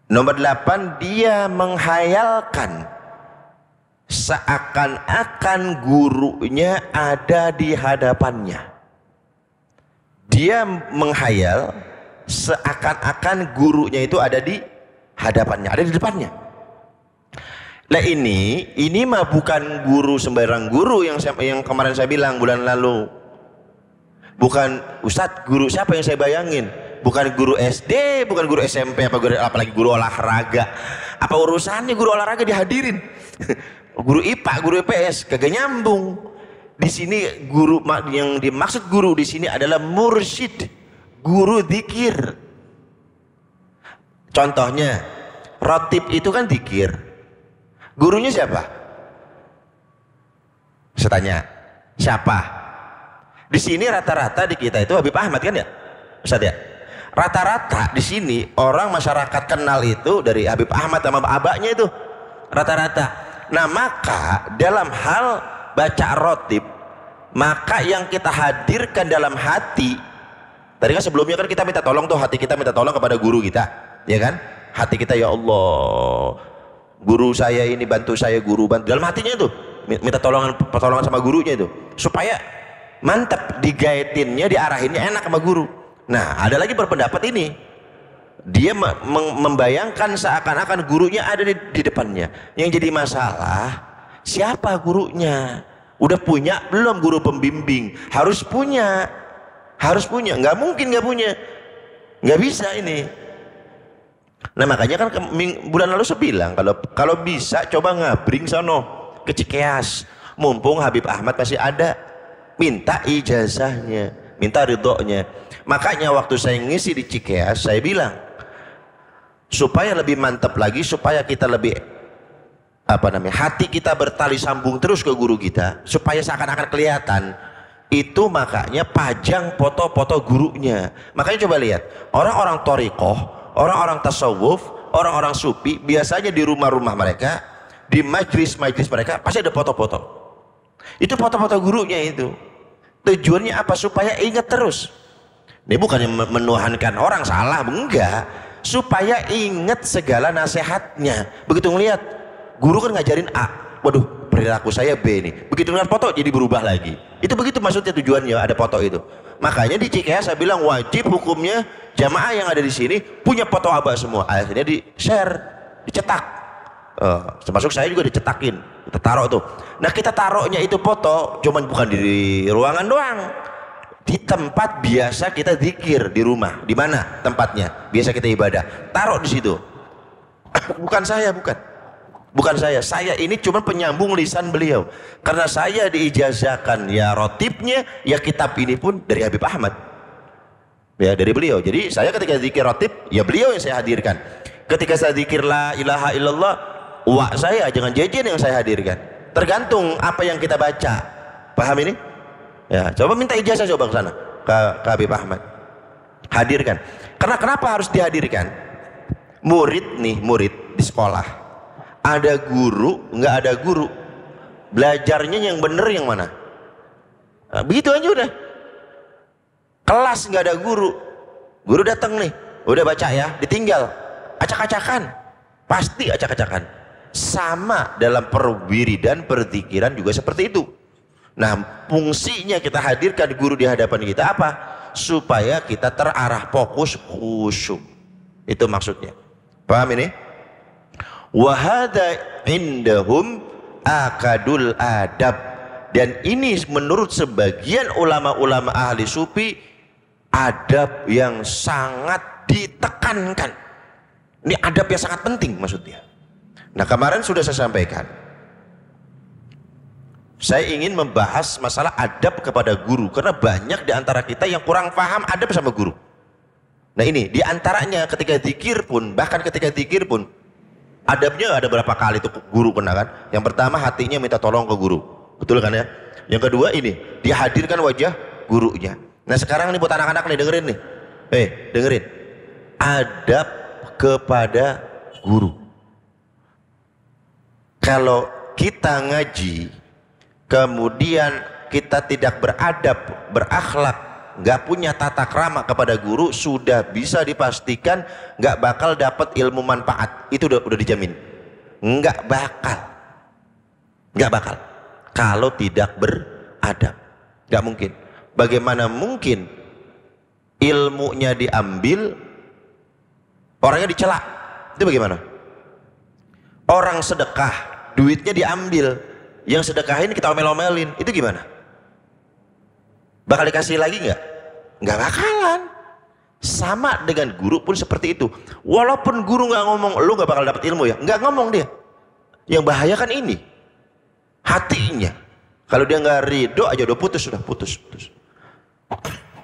nomor 8, dia menghayalkan seakan-akan gurunya ada di hadapannya. Dia menghayal seakan-akan gurunya itu ada di hadapannya, ada di depannya. Nah ini mah bukan guru sembarang guru yang kemarin saya bilang bulan lalu. Bukan Ustadz, guru siapa yang saya bayangin? Bukan guru SD, bukan guru SMP, apalagi guru olahraga. Apa urusannya guru olahraga dihadirin? Guru IPA, guru IPS kagak nyambung. Di sini guru yang dimaksud guru di sini adalah mursyid, guru dzikir. Contohnya, rotib itu kan dzikir. Gurunya siapa? Saya tanya, siapa? Di sini rata-rata di kita itu Habib Ahmad kan ya, Ustaz ya? Rata-rata di sini orang masyarakat kenal itu dari Habib Ahmad sama abaknya itu rata-rata. Nah maka dalam hal baca rotib, maka yang kita hadirkan dalam hati, tadi kan sebelumnya kan kita minta tolong tuh, hati kita minta tolong kepada guru kita, ya kan? Hati kita, ya Allah, guru saya ini bantu saya, guru bantu. Dalam hatinya itu minta pertolongan sama gurunya itu supaya mantap, digaitinnya, diarahinnya enak sama guru. Nah ada lagi berpendapat ini, dia membayangkan seakan-akan gurunya ada di depannya. Yang jadi masalah siapa gurunya? Udah punya belum guru pembimbing? Harus punya, nggak mungkin nggak punya, nggak bisa ini. Nah makanya kan bulan lalu saya bilang kalau bisa coba ngabring sono ke Cikeas, mumpung Habib Ahmad masih ada, minta ijazahnya, minta ridhonya. Makanya waktu saya ngisi di Cikeas saya bilang supaya lebih mantap lagi, supaya kita lebih hati kita bertali sambung terus ke guru kita, supaya seakan-akan kelihatan itu, makanya pajang foto-foto gurunya. Makanya coba lihat orang-orang thariqah, orang-orang tasawuf, orang-orang sufi, biasanya di rumah-rumah mereka, di majlis-majlis mereka pasti ada foto-foto. Itu foto-foto gurunya itu. Tujuannya apa? Supaya ingat terus. Ini bukannya menuhankan orang, salah, enggak. Supaya ingat segala nasihatnya. Begitu ngelihat guru kan ngajarin A, waduh perilaku saya B nih. Begitu ngeliat foto jadi berubah lagi. Itu begitu maksudnya, tujuannya ada foto itu. Makanya di Cikeas saya bilang wajib hukumnya jamaah yang ada di sini punya foto abah semua. Akhirnya di share, dicetak. Termasuk saya juga dicetakin, kita taruh tuh. Nah kita taruhnya itu foto, cuman bukan di ruangan doang, di tempat biasa kita zikir di rumah. Di mana tempatnya biasa kita ibadah, taruh di situ. Bukan saya, bukan saya ini cuma penyambung lisan beliau, karena saya diijazahkan ya rotibnya, ya kitab ini pun dari Habib Ahmad, ya dari beliau. Jadi saya ketika zikir rotib, ya beliau yang saya hadirkan. Ketika saya zikir la ilaha illallah, wak saya jangan jejen yang saya hadirkan. Tergantung apa yang kita baca, paham ini? Ya coba minta ijazah coba ke sana ke Habib Ahmad, hadirkan. Karena kenapa harus dihadirkan? Murid di sekolah, ada guru, nggak ada guru, belajarnya yang bener yang mana? Nah, begitu aja udah. Kelas nggak ada guru datang nih, udah baca ya, ditinggal, acak-acakan, pasti acak-acakan. Sama dalam perwiridan, perzikiran juga seperti itu. Nah, fungsinya kita hadirkan guru di hadapan kita apa? Supaya kita terarah, fokus, khusyuk. Itu maksudnya. Paham ini? Wa hadza indahum akadul adab. Dan ini menurut sebagian ulama-ulama ahli sufi adab yang sangat ditekankan. Ini adab yang sangat penting maksudnya. Nah, kemarin sudah saya sampaikan. Saya ingin membahas masalah adab kepada guru karena banyak di antara kita yang kurang paham adab sama guru. Nah, ini di antaranya ketika zikir pun, bahkan ketika zikir pun adabnya ada berapa kali tuh guru kena kan? Yang pertama hatinya minta tolong ke guru. Betul kan ya? Yang kedua ini dihadirkan wajah gurunya. Nah, sekarang ini buat anak-anak nih dengerin nih. Dengerin. Adab kepada guru. Kalau kita ngaji kemudian kita tidak beradab, berakhlak, nggak punya tata krama kepada guru, sudah bisa dipastikan nggak bakal dapat ilmu manfaat. Itu udah dijamin. Nggak bakal. Kalau tidak beradab, nggak mungkin. Bagaimana mungkin ilmunya diambil, orangnya dicela? Itu bagaimana? Orang sedekah, duitnya diambil, yang sedekahin kita omel-omelin, itu gimana? Bakal dikasih lagi nggak? Nggak bakalan. Sama dengan guru pun seperti itu. Walaupun guru nggak ngomong, lu nggak bakal dapat ilmu ya, nggak ngomong dia. Yang bahaya kan ini, hatinya. Kalau dia nggak ridho aja udah putus.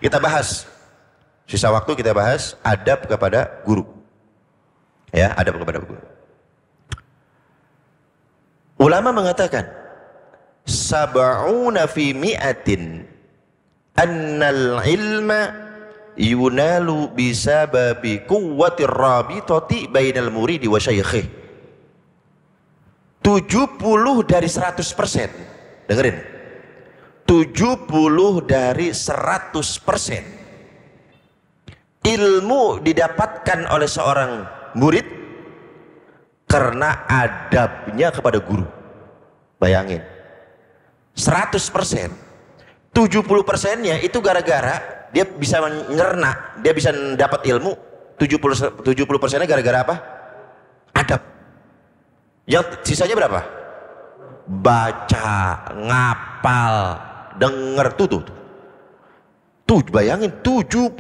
Kita bahas, sisa waktu kita bahas adab kepada guru. Ya, adab kepada guru. Ulama mengatakan sab'una fi mi'atin annal ilma yunalu bisababi quwwatir rabitati bainal muridi wa syaikhi. 70 dari 100%. Dengerin. 70 dari 100% ilmu didapatkan oleh seorang murid karena adabnya kepada guru. Bayangin, 100%, 70%-nya itu gara-gara dia bisa mencerna, dia bisa dapat ilmu. 70%-nya gara-gara apa? Adab. Yang sisanya berapa? Baca, ngapal, denger, tuh bayangin 70%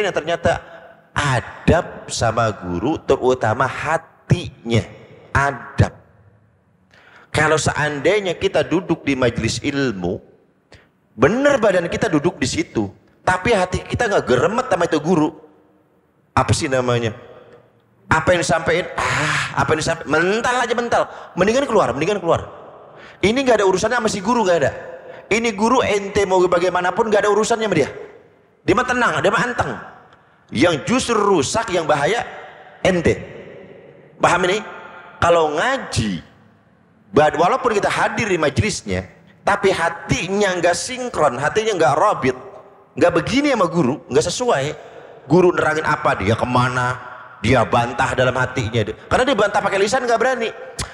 yang ternyata adab sama guru, terutama hatinya adab. Kalau seandainya kita duduk di majelis ilmu, bener badan kita duduk di situ, tapi hati kita nggak geremet sama itu guru. Apa sih namanya? Apa yang disampaikan? Apa yang disampaikan? Mental. Mendingan keluar. Ini nggak ada urusannya sama si guru, nggak ada. Ini guru ente mau bagaimanapun nggak ada urusannya sama dia. Dia mah tenang, dia mah anteng. Yang justru rusak, yang bahaya ente. Paham ini? Kalau ngaji, walaupun kita hadir di majelisnya, tapi hatinya nggak sinkron, hatinya nggak robit, nggak begini sama guru, nggak sesuai. Guru nerangin apa, dia kemana, dia bantah dalam hatinya. Karena dia bantah pakai lisan nggak berani.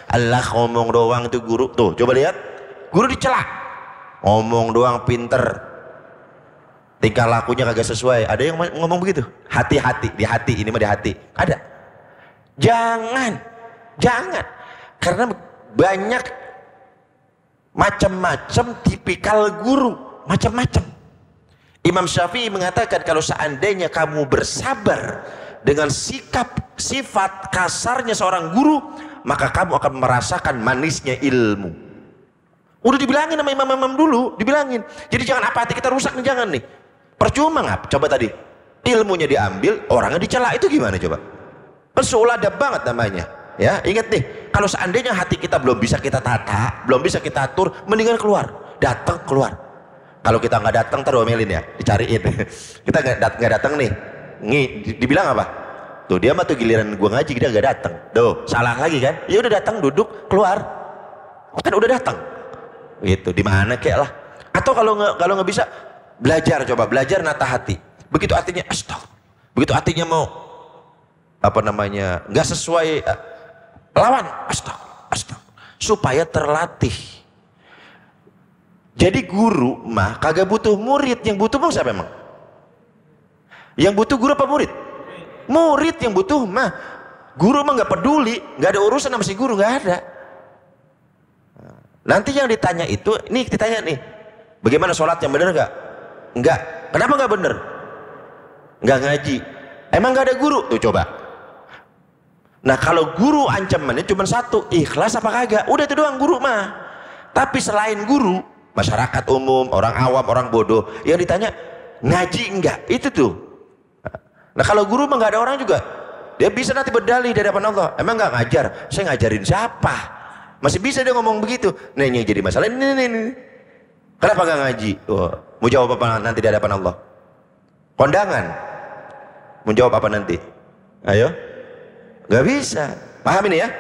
Allah ngomong doang itu guru. Tuh coba lihat, guru dicela, ngomong doang pinter, tingkah lakunya kagak sesuai. Ada yang ngomong begitu? Hati-hati, di hati, ini mah di hati. Ada. Jangan. Karena banyak macam-macam tipikal guru, macam-macam. Imam Syafi'i mengatakan kalau seandainya kamu bersabar dengan sifat kasarnya seorang guru, maka kamu akan merasakan manisnya ilmu. Udah dibilangin sama imam-imam dulu, dibilangin. Jadi jangan apa hati kita rusak nih, jangan nih. Percuma ngap, coba tadi ilmunya diambil, orangnya dicela, itu gimana coba? Pesuladab banget namanya. Ya, ingat nih, kalau seandainya hati kita belum bisa kita tata, belum bisa kita atur, mendingan keluar, datang keluar. Kalau kita nggak datang teromelin ya, dicariin. Kita nggak datang nih, dibilang apa? Tuh dia mah tuh giliran gua ngaji dia nggak datang. Tuh salah lagi kan? Ya udah datang, duduk, keluar. Kan udah datang. Gitu, di mana kek lah. Atau kalau nggak bisa, belajar, coba belajar nata hati. Begitu hatinya begitu hatinya mau apa namanya nggak sesuai, lawan, supaya terlatih. Jadi guru mah kagak butuh murid, yang butuh mah siapa emang? Yang butuh guru apa murid? Murid yang butuh mah. Guru mah nggak peduli, nggak ada urusan sama si guru, nggak ada. Nanti yang ditanya itu, nih ditanya nih, bagaimana sholat yang bener nggak? Nggak. Kenapa nggak bener? Nggak ngaji. Emang nggak ada guru? Tuh coba. Nah kalau guru ancamannya cuma satu, ikhlas apa kagak? Udah itu doang guru mah. Tapi selain guru, masyarakat umum, orang awam, orang bodoh, yang ditanya ngaji enggak? Itu tuh. Nah kalau guru mah nggak ada orang juga, dia bisa nanti berdalih di hadapan Allah. Emang nggak ngajar? Saya ngajarin siapa? Masih bisa dia ngomong begitu. Nah ini jadi masalah ini. Kenapa nggak ngaji? Oh, mau jawab apa nanti di hadapan Allah? Kondangan. Mau jawab apa nanti? Ayo. Nggak bisa. Paham ini ya?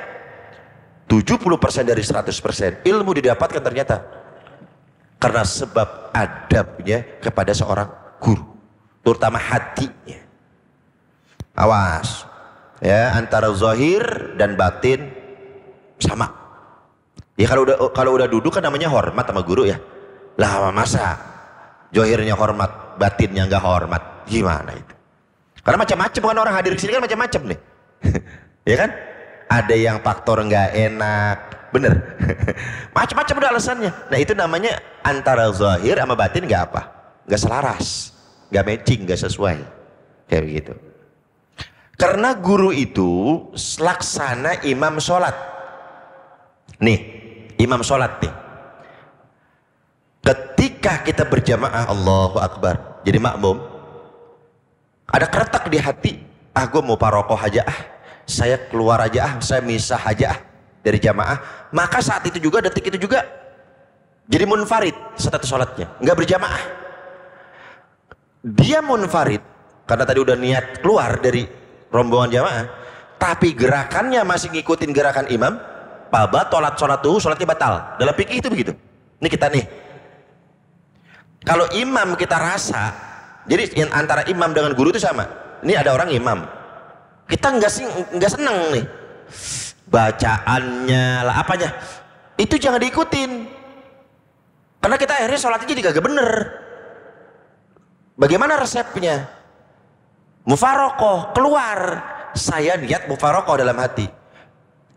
70% dari 100% ilmu didapatkan ternyata karena sebab adabnya kepada seorang guru, terutama hatinya. Awas ya, antara zahir dan batin sama ya. Kalau udah duduk kan namanya hormat sama guru ya. Lah masa zahirnya hormat, batinnya nggak hormat, gimana itu? Karena macam-macam kan, orang hadir ke sini kan macam-macam nih. Ya kan? Ada yang faktor nggak enak, bener. Macam-macam udah alasannya. Nah itu namanya antara zahir sama batin nggak apa, nggak selaras, nggak matching, nggak sesuai, kayak begitu. Karena guru itu laksana imam sholat. Nih, imam sholat nih. Ketika kita berjamaah, Allahu Akbar, jadi makmum, ada keretak di hati, gue mau parokoh aja saya keluar aja saya misah aja dari jamaah. Maka saat itu juga, detik itu juga jadi munfarid status sholatnya, nggak berjamaah. Dia munfarid karena tadi udah niat keluar dari rombongan jamaah, tapi gerakannya masih ngikutin gerakan imam. Batalat sholatuhu, sholatnya batal. Dalam fikih itu begitu. Ini kita nih, kalau imam kita rasa, jadi antara imam dengan guru itu sama. Ini ada orang imam, kita nggak seneng nih bacaannya lah, apanya itu jangan diikutin, karena kita akhirnya sholatnya jadi kagak bener. Bagaimana resepnya? Mufarokoh, keluar, saya niat mufarokoh dalam hati,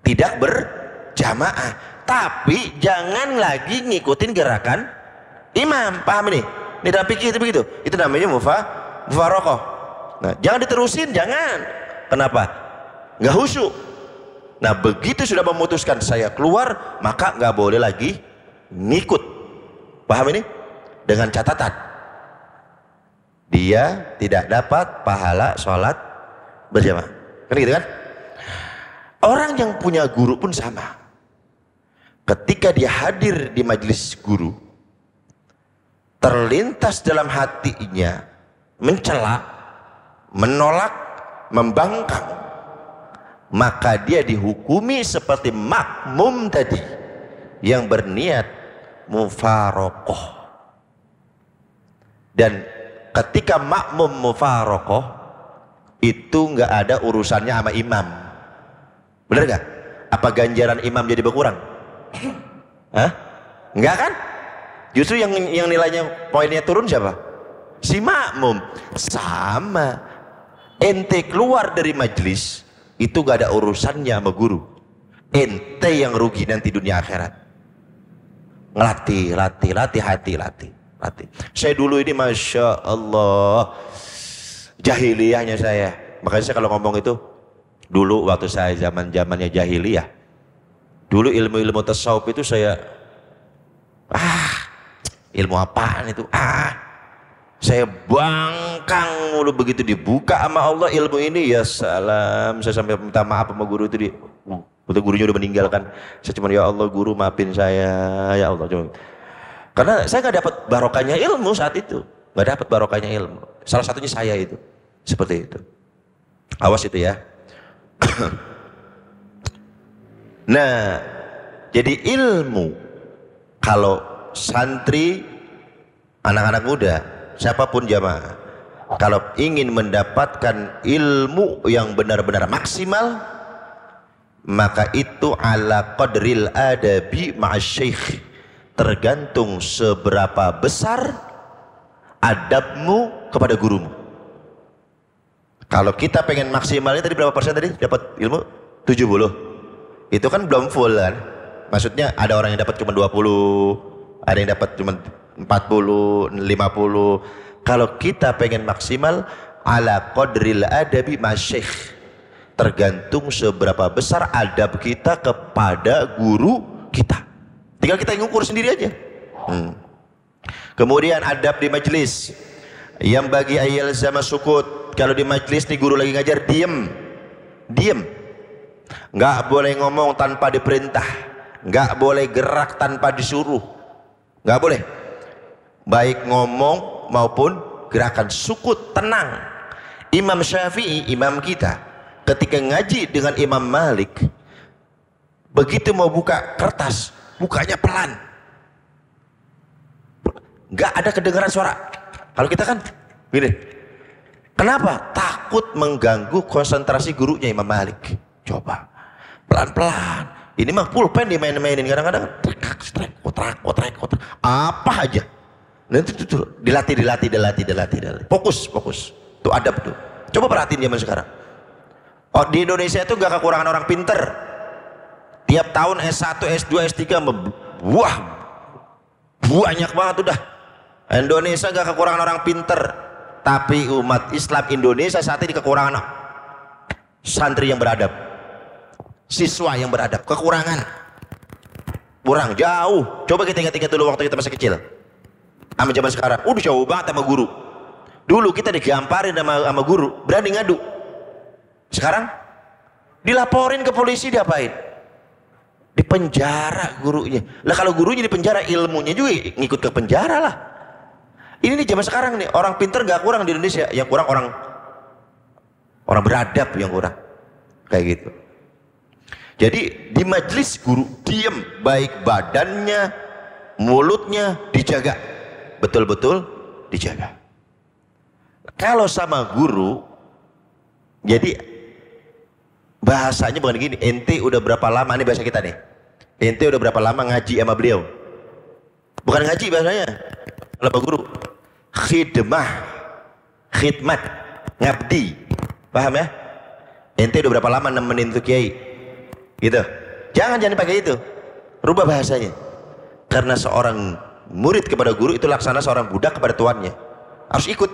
tidak berjamaah, tapi jangan lagi ngikutin gerakan imam. Paham ini? Ini dalam fikih itu begitu. Itu namanya mufarokoh. Nah, jangan diterusin, jangan. Kenapa? Nggak khusyuk. Nah begitu sudah memutuskan saya keluar, maka nggak boleh lagi ngikut. Paham ini? Dengan catatan dia tidak dapat pahala sholat berjamaah. Kan gitu kan? Orang yang punya guru pun sama. Ketika dia hadir di majelis guru, terlintas dalam hatinya mencela, menolak, membangkang, maka dia dihukumi seperti makmum tadi yang berniat mufarokoh. Dan ketika makmum mufarokoh itu nggak ada urusannya sama imam, bener nggak? Apa ganjaran imam jadi berkurang? Hah? Nggak kan? Justru yang nilainya poinnya turun siapa? Si makmum. Sama, ente keluar dari majelis itu gak ada urusannya sama guru. Ente yang rugi nanti dunia akhirat. Latih hati. Saya dulu ini Masya Allah jahiliyahnya saya. Makanya saya kalau ngomong itu, dulu waktu saya zamannya jahiliyah, dulu ilmu tasawuf itu saya ilmu apaan itu, saya bangkang mulu. Begitu dibuka sama Allah ilmu ini, ya salam, saya sampai minta maaf sama guru itu. Betul, gurunya udah meninggalkan. Saya cuma, ya Allah guru maafin saya ya Allah. Cuma karena saya nggak dapat barokahnya ilmu saat itu, nggak dapat barokahnya ilmu. Salah satunya saya itu seperti itu. Awas itu ya. Nah, jadi ilmu, kalau santri, anak-anak muda, siapapun jamaah, kalau ingin mendapatkan ilmu yang benar-benar maksimal, maka itu ala qadril adabi ma'asy-syaikh, tergantung seberapa besar adabmu kepada gurumu. Kalau kita pengen maksimalnya tadi berapa persen tadi dapat ilmu? 70. Itu kan belum full kan? Maksudnya ada orang yang dapat cuma 20, ada yang dapat cuma 40, 50. Kalau kita pengen maksimal, ala qadril adabi masyikh, tergantung seberapa besar adab kita kepada guru kita. Tinggal kita ngukur sendiri aja. Kemudian adab di majelis, yang bagi ayal sama sukut. Kalau di majelis nih guru lagi ngajar, diem, nggak boleh ngomong tanpa diperintah, nggak boleh gerak tanpa disuruh, nggak boleh, baik ngomong maupun gerakan. Sukut, tenang. Imam Syafi'i, imam kita, ketika ngaji dengan Imam Malik, begitu mau buka kertas, bukanya pelan, nggak ada kedengaran suara. Kalau kita kan gini. Kenapa? Takut mengganggu konsentrasi gurunya Imam Malik. Coba pelan-pelan. Ini mah pulpen dimain-mainin kadang-kadang. Kotrek. Apa aja. Nanti tuh dilatih. Fokus. Tuh adab tuh. Coba perhatiin zaman sekarang. Oh, di Indonesia itu gak kekurangan orang pinter. Tiap tahun S1, S2, S3 wah banyak banget udah. Indonesia gak kekurangan orang pinter. Tapi umat Islam Indonesia saat ini kekurangan santri yang beradab, siswa yang beradab, kekurangan, kurang jauh. Coba kita ingat dulu waktu kita masih kecil sama zaman sekarang, udah jauh banget sama guru. Dulu kita digamparin sama guru, berani ngadu. Sekarang dilaporin ke polisi, diapain? Dipenjara gurunya. Lah kalau gurunya dipenjara, ilmunya juga ngikut ke penjara lah. Ini nih zaman sekarang nih, orang pinter gak kurang di Indonesia, yang kurang orang beradab yang kurang, kayak gitu. Jadi di majelis guru diem, baik badannya, mulutnya dijaga, betul-betul dijaga. Kalau sama guru, jadi bahasanya bukan gini, ente udah berapa lama, ini bahasa kita nih, ente udah berapa lama ngaji sama beliau? Bukan ngaji bahasanya, kalau guru khidmat, ngabdi, paham ya? Ente udah berapa lama nemenin tuh kiai, gitu. Jangan pakai itu, rubah bahasanya. Karena seorang murid kepada guru itu laksana seorang budak kepada tuannya, harus ikut.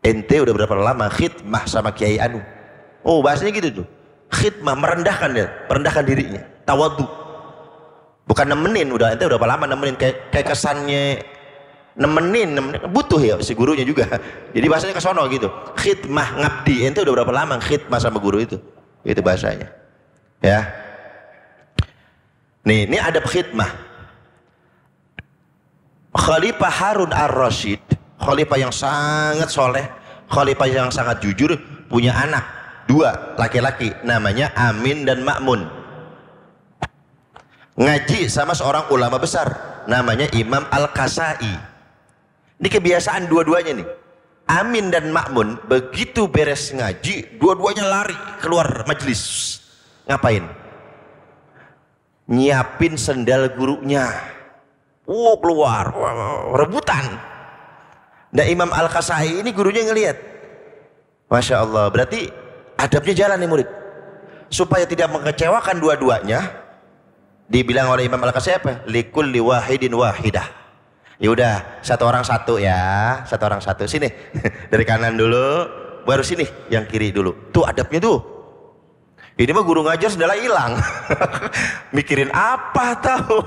Ente udah berapa lama khidmah sama kiai anu? Oh, bahasanya gitu tuh, khidmah, merendahkan dirinya, tawadhu. Bukan nemenin, udah ente udah berapa lama nemenin, kayak kesannya nemenin, butuh ya si gurunya juga. Jadi bahasanya ke sono gitu. Khidmah, ngabdi, ente udah berapa lama khidmah sama guru itu bahasanya. Ya. Nih, ini adab khidmah. Khalifah Harun ar-Rasyid, khalifah yang sangat soleh, khalifah yang sangat jujur, punya anak 2 laki-laki, namanya Amin dan Ma'mun. Ngaji sama seorang ulama besar, namanya Imam Al-Kasai. Ini kebiasaan dua-duanya nih. Amin dan Ma'mun begitu beres ngaji, dua-duanya lari keluar majelis. Ngapain? Nyiapin sendal gurunya. Keluar, rebutan. Nah, Imam Al-Kasai ini gurunya ngelihat. Masya Allah, berarti adabnya jalan nih murid. Supaya tidak mengecewakan dua-duanya, dibilang oleh Imam Al-Kasai apa? Likulli wahidin wahidah. Ya udah, satu orang satu. Sini dari kanan dulu, baru sini yang kiri dulu. Tuh adabnya tuh. Ini mah guru ngajar sudah hilang. Mikirin apa tahu?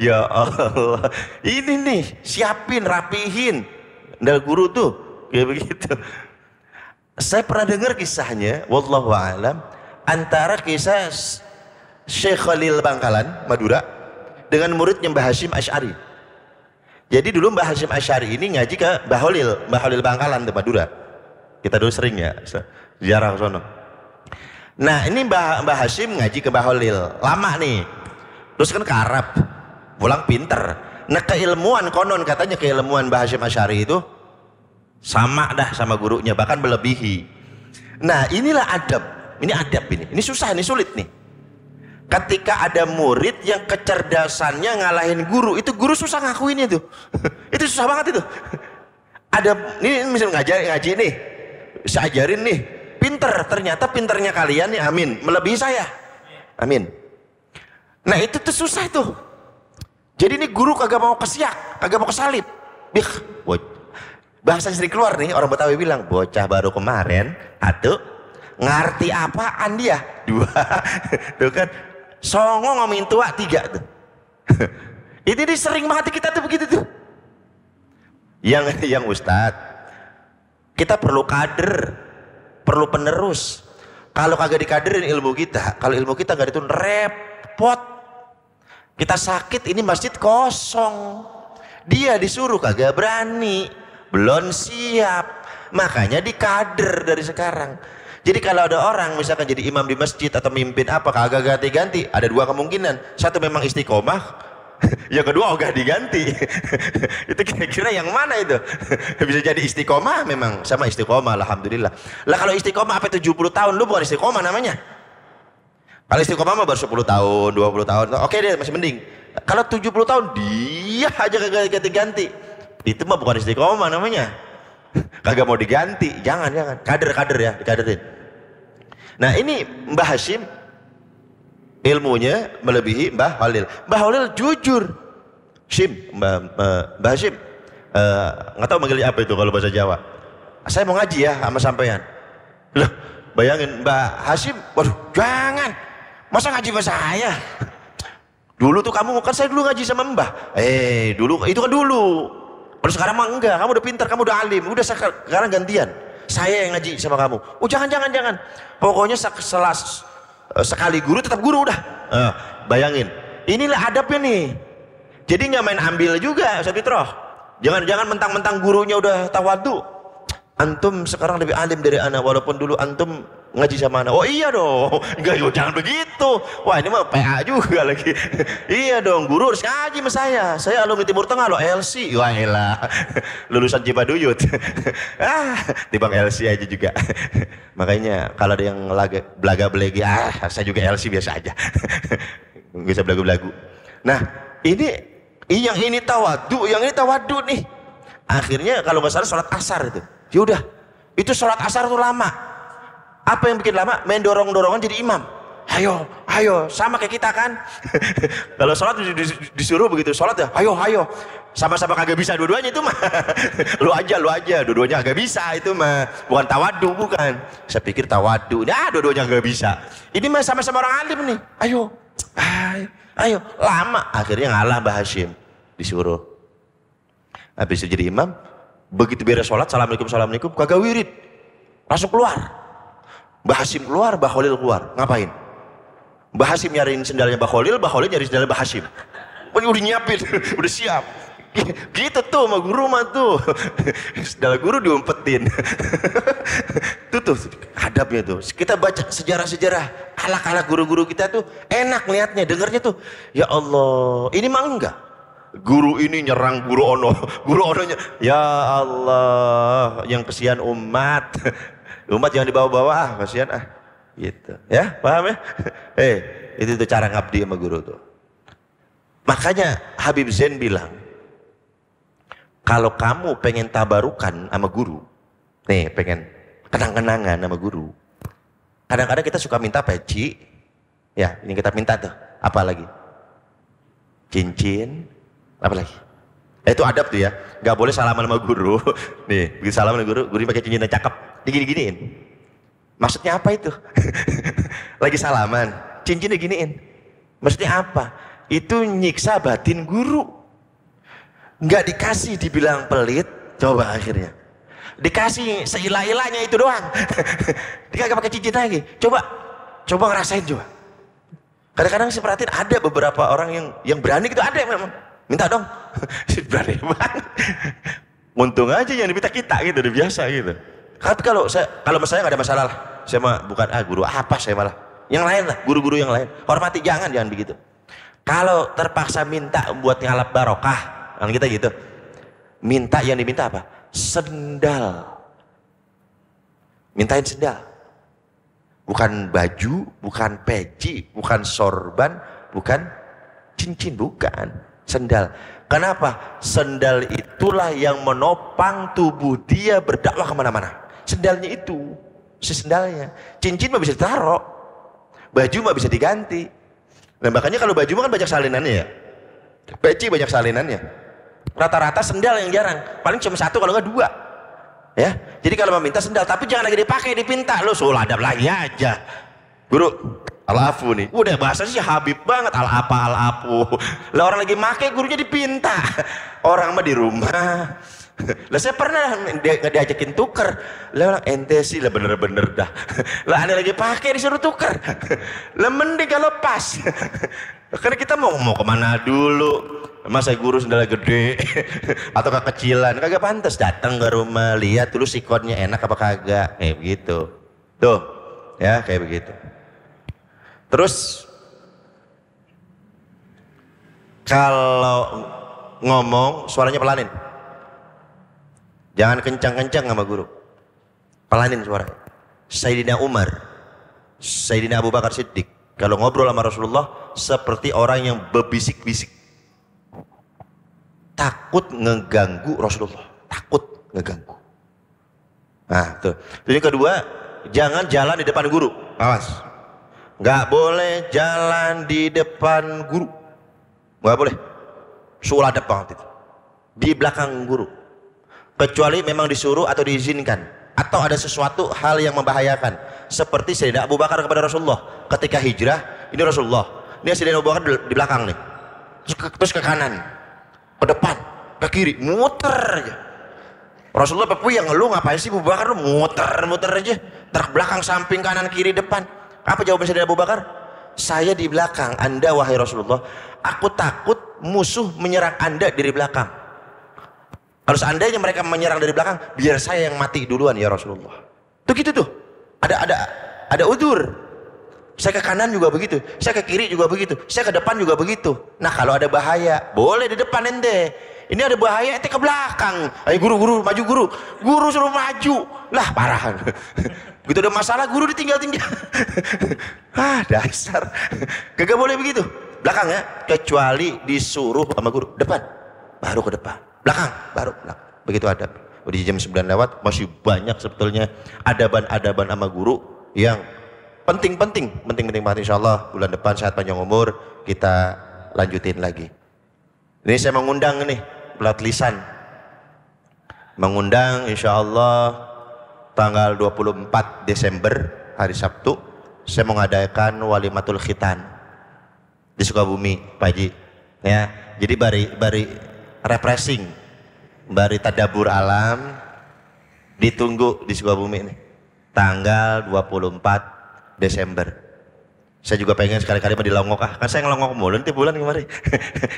Ya Allah, ini nih siapin, rapihin. Dari guru tuh kayak begitu. Saya pernah dengar kisahnya, wallahu a'lam, antara kisah Syekh Khalil Bangkalan Madura dengan muridnya Mbah Hasyim Asy'ari. Jadi dulu Mbah Hasyim Asy'ari ini ngaji ke Mbah Holil Bangkalan di Madura. Kita dulu sering ya ziarah ke sono. Nah, ini Mbah Hasyim ngaji ke Mbah Holil, lama nih. Terus kan ke Arab, pulang pinter. Nah, keilmuan konon katanya keilmuan Mbah Hasyim Asy'ari itu sama dah sama gurunya, bahkan melebihi. Nah, inilah adab. Ini adab ini. Ini susah, ini sulit nih. Ketika ada murid yang kecerdasannya ngalahin guru, itu guru susah ngakuin itu. Itu susah banget itu. Ada ini misalnya ngaji nih, saya ajarin nih, pinter, ternyata pinternya kalian nih, amin, melebihi saya, amin. Nah itu tuh susah tuh. Jadi ini guru kagak mau kesiak, kagak mau kesalip. Bahasa sering keluar nih, orang Betawi bilang, bocah baru kemarin, satu, ngerti apaan dia, dua, tuh kan, songo ngomongin tua, tiga tuh. Ini sering banget kita tuh begitu tuh. Yang Ustadz, kita perlu kader, perlu penerus. Kalau kagak dikaderin ilmu kita, kalau ilmu kita gak itu repot. Kita sakit, ini masjid kosong, dia disuruh kagak berani, belum siap, makanya dikader dari sekarang. Jadi kalau ada orang misalkan jadi imam di masjid atau mimpin apa kagak ganti-ganti, ada dua kemungkinan, satu memang istiqomah, yang kedua ogah diganti. Itu kira-kira yang mana itu? Bisa jadi istiqomah, memang sama istiqomah, alhamdulillah. Lah kalau istiqomah apa 70 tahun, lu bukan istiqomah namanya. Kalau istiqomah mah baru 10 tahun, 20 tahun, oke deh, masih mending. Kalau 70 tahun dia aja kagak ganti-ganti, itu mah bukan istiqomah namanya. Kagak mau diganti, jangan. Kader ya, dikaderin. Nah ini Mbah Hashim ilmunya melebihi Mbah Holil. Mbah Holil jujur, Mbah Hashim, nggak tahu manggilnya apa itu kalau bahasa Jawa. Saya mau ngaji ya sama sampean. Loh, bayangin Mbah Hashim, waduh, jangan, masa ngaji sama saya? Dulu tuh kamu, kan saya dulu ngaji sama Mbah. Dulu itu kan dulu. Kalau sekarang mah enggak, kamu udah pintar, kamu udah alim, udah sekarang gantian. Saya yang ngaji sama kamu. Oh jangan. Pokoknya sekali guru tetap guru udah. Bayangin, inilah adabnya nih. Jadi nggak main ambil juga, Ustaz Fitroh. Jangan mentang-mentang gurunya udah tawadu. Antum sekarang lebih alim dari ana, walaupun dulu antum ngaji sama ana. Oh iya dong, enggak, jangan begitu. Wah ini mah PA juga lagi. Iya dong, guru harus ngaji sama saya. Saya alumni Timur Tengah loh, LC. Wah elah, lulusan Cipaduyut. Tibang LC aja juga. Makanya kalau ada yang belaga-belegi, saya juga LC biasa aja. Nggak bisa belagu-belagu. Nah yang ini tawadu nih. Akhirnya kalau nggak salah sholat asar itu. Yaudah, itu sholat asar tuh lama. Apa yang bikin lama? Main dorong-dorongan jadi imam. Ayo, sama kayak kita kan. Kalau sholat disuruh begitu, sholat ya, ayo. Sama-sama kagak bisa dua-duanya itu mah. Lu aja, dua-duanya kagak bisa itu mah. Bukan tawadu, bukan. Saya pikir tawadu, dua-duanya kagak bisa. Ini mah sama-sama orang alim nih. Ayo, lama. Akhirnya ngalah Mbah Hashim, disuruh. Habis itu jadi imam, begitu beres sholat, assalamualaikum, kagak wirid, langsung keluar. Mbah Hashim keluar, Mbah Holil keluar. Ngapain? Mbah Hashim nyariin sendalnya Mbah Holil nyariin sendalnya Mbah Hashim. Udah nyiapin, udah siap. Gitu tuh sama guru mah tuh. Sendal guru diumpetin. Tuh adabnya tuh. Kita baca sejarah-sejarah ala-ala guru-guru kita tuh enak liatnya, dengarnya tuh. Ya Allah, ini mah enggak. Guru ini nyerang guru ononya, ya Allah, yang kesian umat jangan dibawa-bawa, kasihan gitu ya, paham ya? Itu tuh cara ngabdi sama guru tuh. Makanya Habib Zain bilang, kalau kamu pengen tabarukan sama guru nih, pengen kenang-kenangan sama guru, kadang-kadang kita suka minta peci ya, ini kita minta tuh apa lagi, cincin, apa lagi? Itu adab tuh ya, nggak boleh salaman sama guru. Nih, begitu salaman sama guru pakai cincin yang cakep, digini-giniin. Maksudnya apa itu? Lagi salaman, cincinnya giniin. Maksudnya apa? Itu nyiksa batin guru. Nggak dikasih dibilang pelit, coba akhirnya. Dikasih seilah-ilahnya itu doang. Dia nggak pakai cincin lagi. Coba ngerasain coba. Kadang-kadang saya perhatiin ada beberapa orang yang berani gitu, ada memang. Minta dong. Berani banget. Untung aja yang diminta kita gitu, udah biasa gitu. Tapi kalau saya nggak ada masalah lah. Saya mah bukan guru apa, saya malah yang lain lah, guru-guru yang lain. Hormati, jangan begitu. Kalau terpaksa minta buat ngalap barokah, kan kita gitu. Minta, yang diminta apa? Sendal. Mintain sendal. Bukan baju, bukan peci, bukan sorban, bukan cincin, bukan. Sendal. Kenapa? Sendal itulah yang menopang tubuh dia berdakwah kemana-mana. Sendalnya itu, si sendalnya. Cincin mah bisa ditaruh, baju mah bisa diganti. Nah makanya kalau baju mah kan banyak salinannya ya, peci banyak salinannya. Rata-rata sendal yang jarang, paling cuma satu kalau nggak dua. Ya, jadi kalau meminta sendal, tapi jangan lagi dipakai, dipinta. Lo suul adab lagi aja. Guru, al-afu nih, udah bahasa sih Habib banget, al-apa al-afu. Lah orang lagi make, gurunya dipinta. Orang mah di rumah. Lah saya pernah diajakin tuker. Lah orang ente sih lah bener-bener dah. Lah anda lagi pakai disuruh tuker. Lah mending kalau pas. Karena kita mau kemana dulu. Masa guru sendalnya gede atau kekecilan, kagak pantas. Datang ke rumah, lihat dulu sikonnya enak apa kagak, kayak begitu. Tuh, ya kayak begitu. Terus kalau ngomong suaranya pelanin, jangan kencang-kencang sama guru, pelanin suaranya. Sayyidina Umar, Sayyidina Abu Bakar Siddiq kalau ngobrol sama Rasulullah seperti orang yang berbisik-bisik, takut ngeganggu Rasulullah, takut ngeganggu. Nah tuh. Jadi kedua, jangan jalan di depan guru, awas, nggak boleh jalan di depan guru, nggak boleh. Suul adab banget itu, di belakang guru, kecuali memang disuruh atau diizinkan, atau ada sesuatu hal yang membahayakan, seperti Sayyidina Abu Bakar kepada Rasulullah ketika hijrah. Ini Rasulullah, ini Sayyidina Abu Bakar di belakang nih, terus ke kanan, ke depan, ke kiri, muter aja. Rasulullah yang lu ngapain sih Abu Bakar, lu muter aja, terbelakang, samping, kanan, kiri, depan. Apa jawaban Sayyidina Abu Bakar? Saya di belakang Anda wahai Rasulullah, aku takut musuh menyerang Anda dari belakang. Kalau seandainya mereka menyerang dari belakang, biar saya yang mati duluan ya Rasulullah. Tuh gitu tuh, ada udzur. Saya ke kanan juga begitu, saya ke kiri juga begitu, saya ke depan juga begitu. Nah kalau ada bahaya, boleh di depan ente. Ini ada bahaya, ente ke belakang. Ayo guru, maju guru. Guru suruh maju. Lah parah. Begitu ada masalah, guru ditinggal-tinggal. Dasar. Gak boleh begitu. Belakang ya, kecuali disuruh sama guru. Depan, baru ke depan. Belakang, baru belakang. Begitu adab. Udah jam 9 lewat, masih banyak sebetulnya adaban-adaban sama guru yang penting banget. Insyaallah bulan depan sehat panjang umur kita lanjutin lagi. Ini saya mengundang nih pelat lisan, mengundang insyaallah tanggal 24 Desember hari Sabtu saya mengadakan walimatul khitan di Sukabumi Pak Haji ya. Jadi bari refreshing, bari tadabur alam, ditunggu di Sukabumi nih tanggal 24 Desember. Saya juga pengen sekali-kali di Longok, kan saya ngelongok mulu nanti bulan kemarin.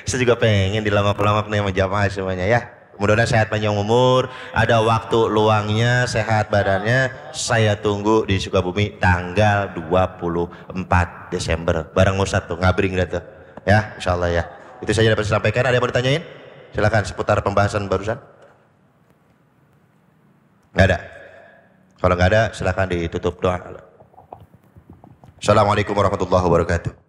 Saya juga pengen di Longok-Longok nih sama jamaah semuanya ya. Mudah-mudahan sehat panjang umur, ada waktu luangnya, sehat badannya. Saya tunggu di Sukabumi tanggal 24 Desember. Bareng Ustadz tuh, ngabring dah tuh. Ya, insyaallah ya. Itu saja dapat saya sampaikan. Ada yang mau ditanyain? Silakan seputar pembahasan barusan. Nggak ada. Kalau nggak ada, silakan ditutup doa. Assalamualaikum warahmatullahi wabarakatuh.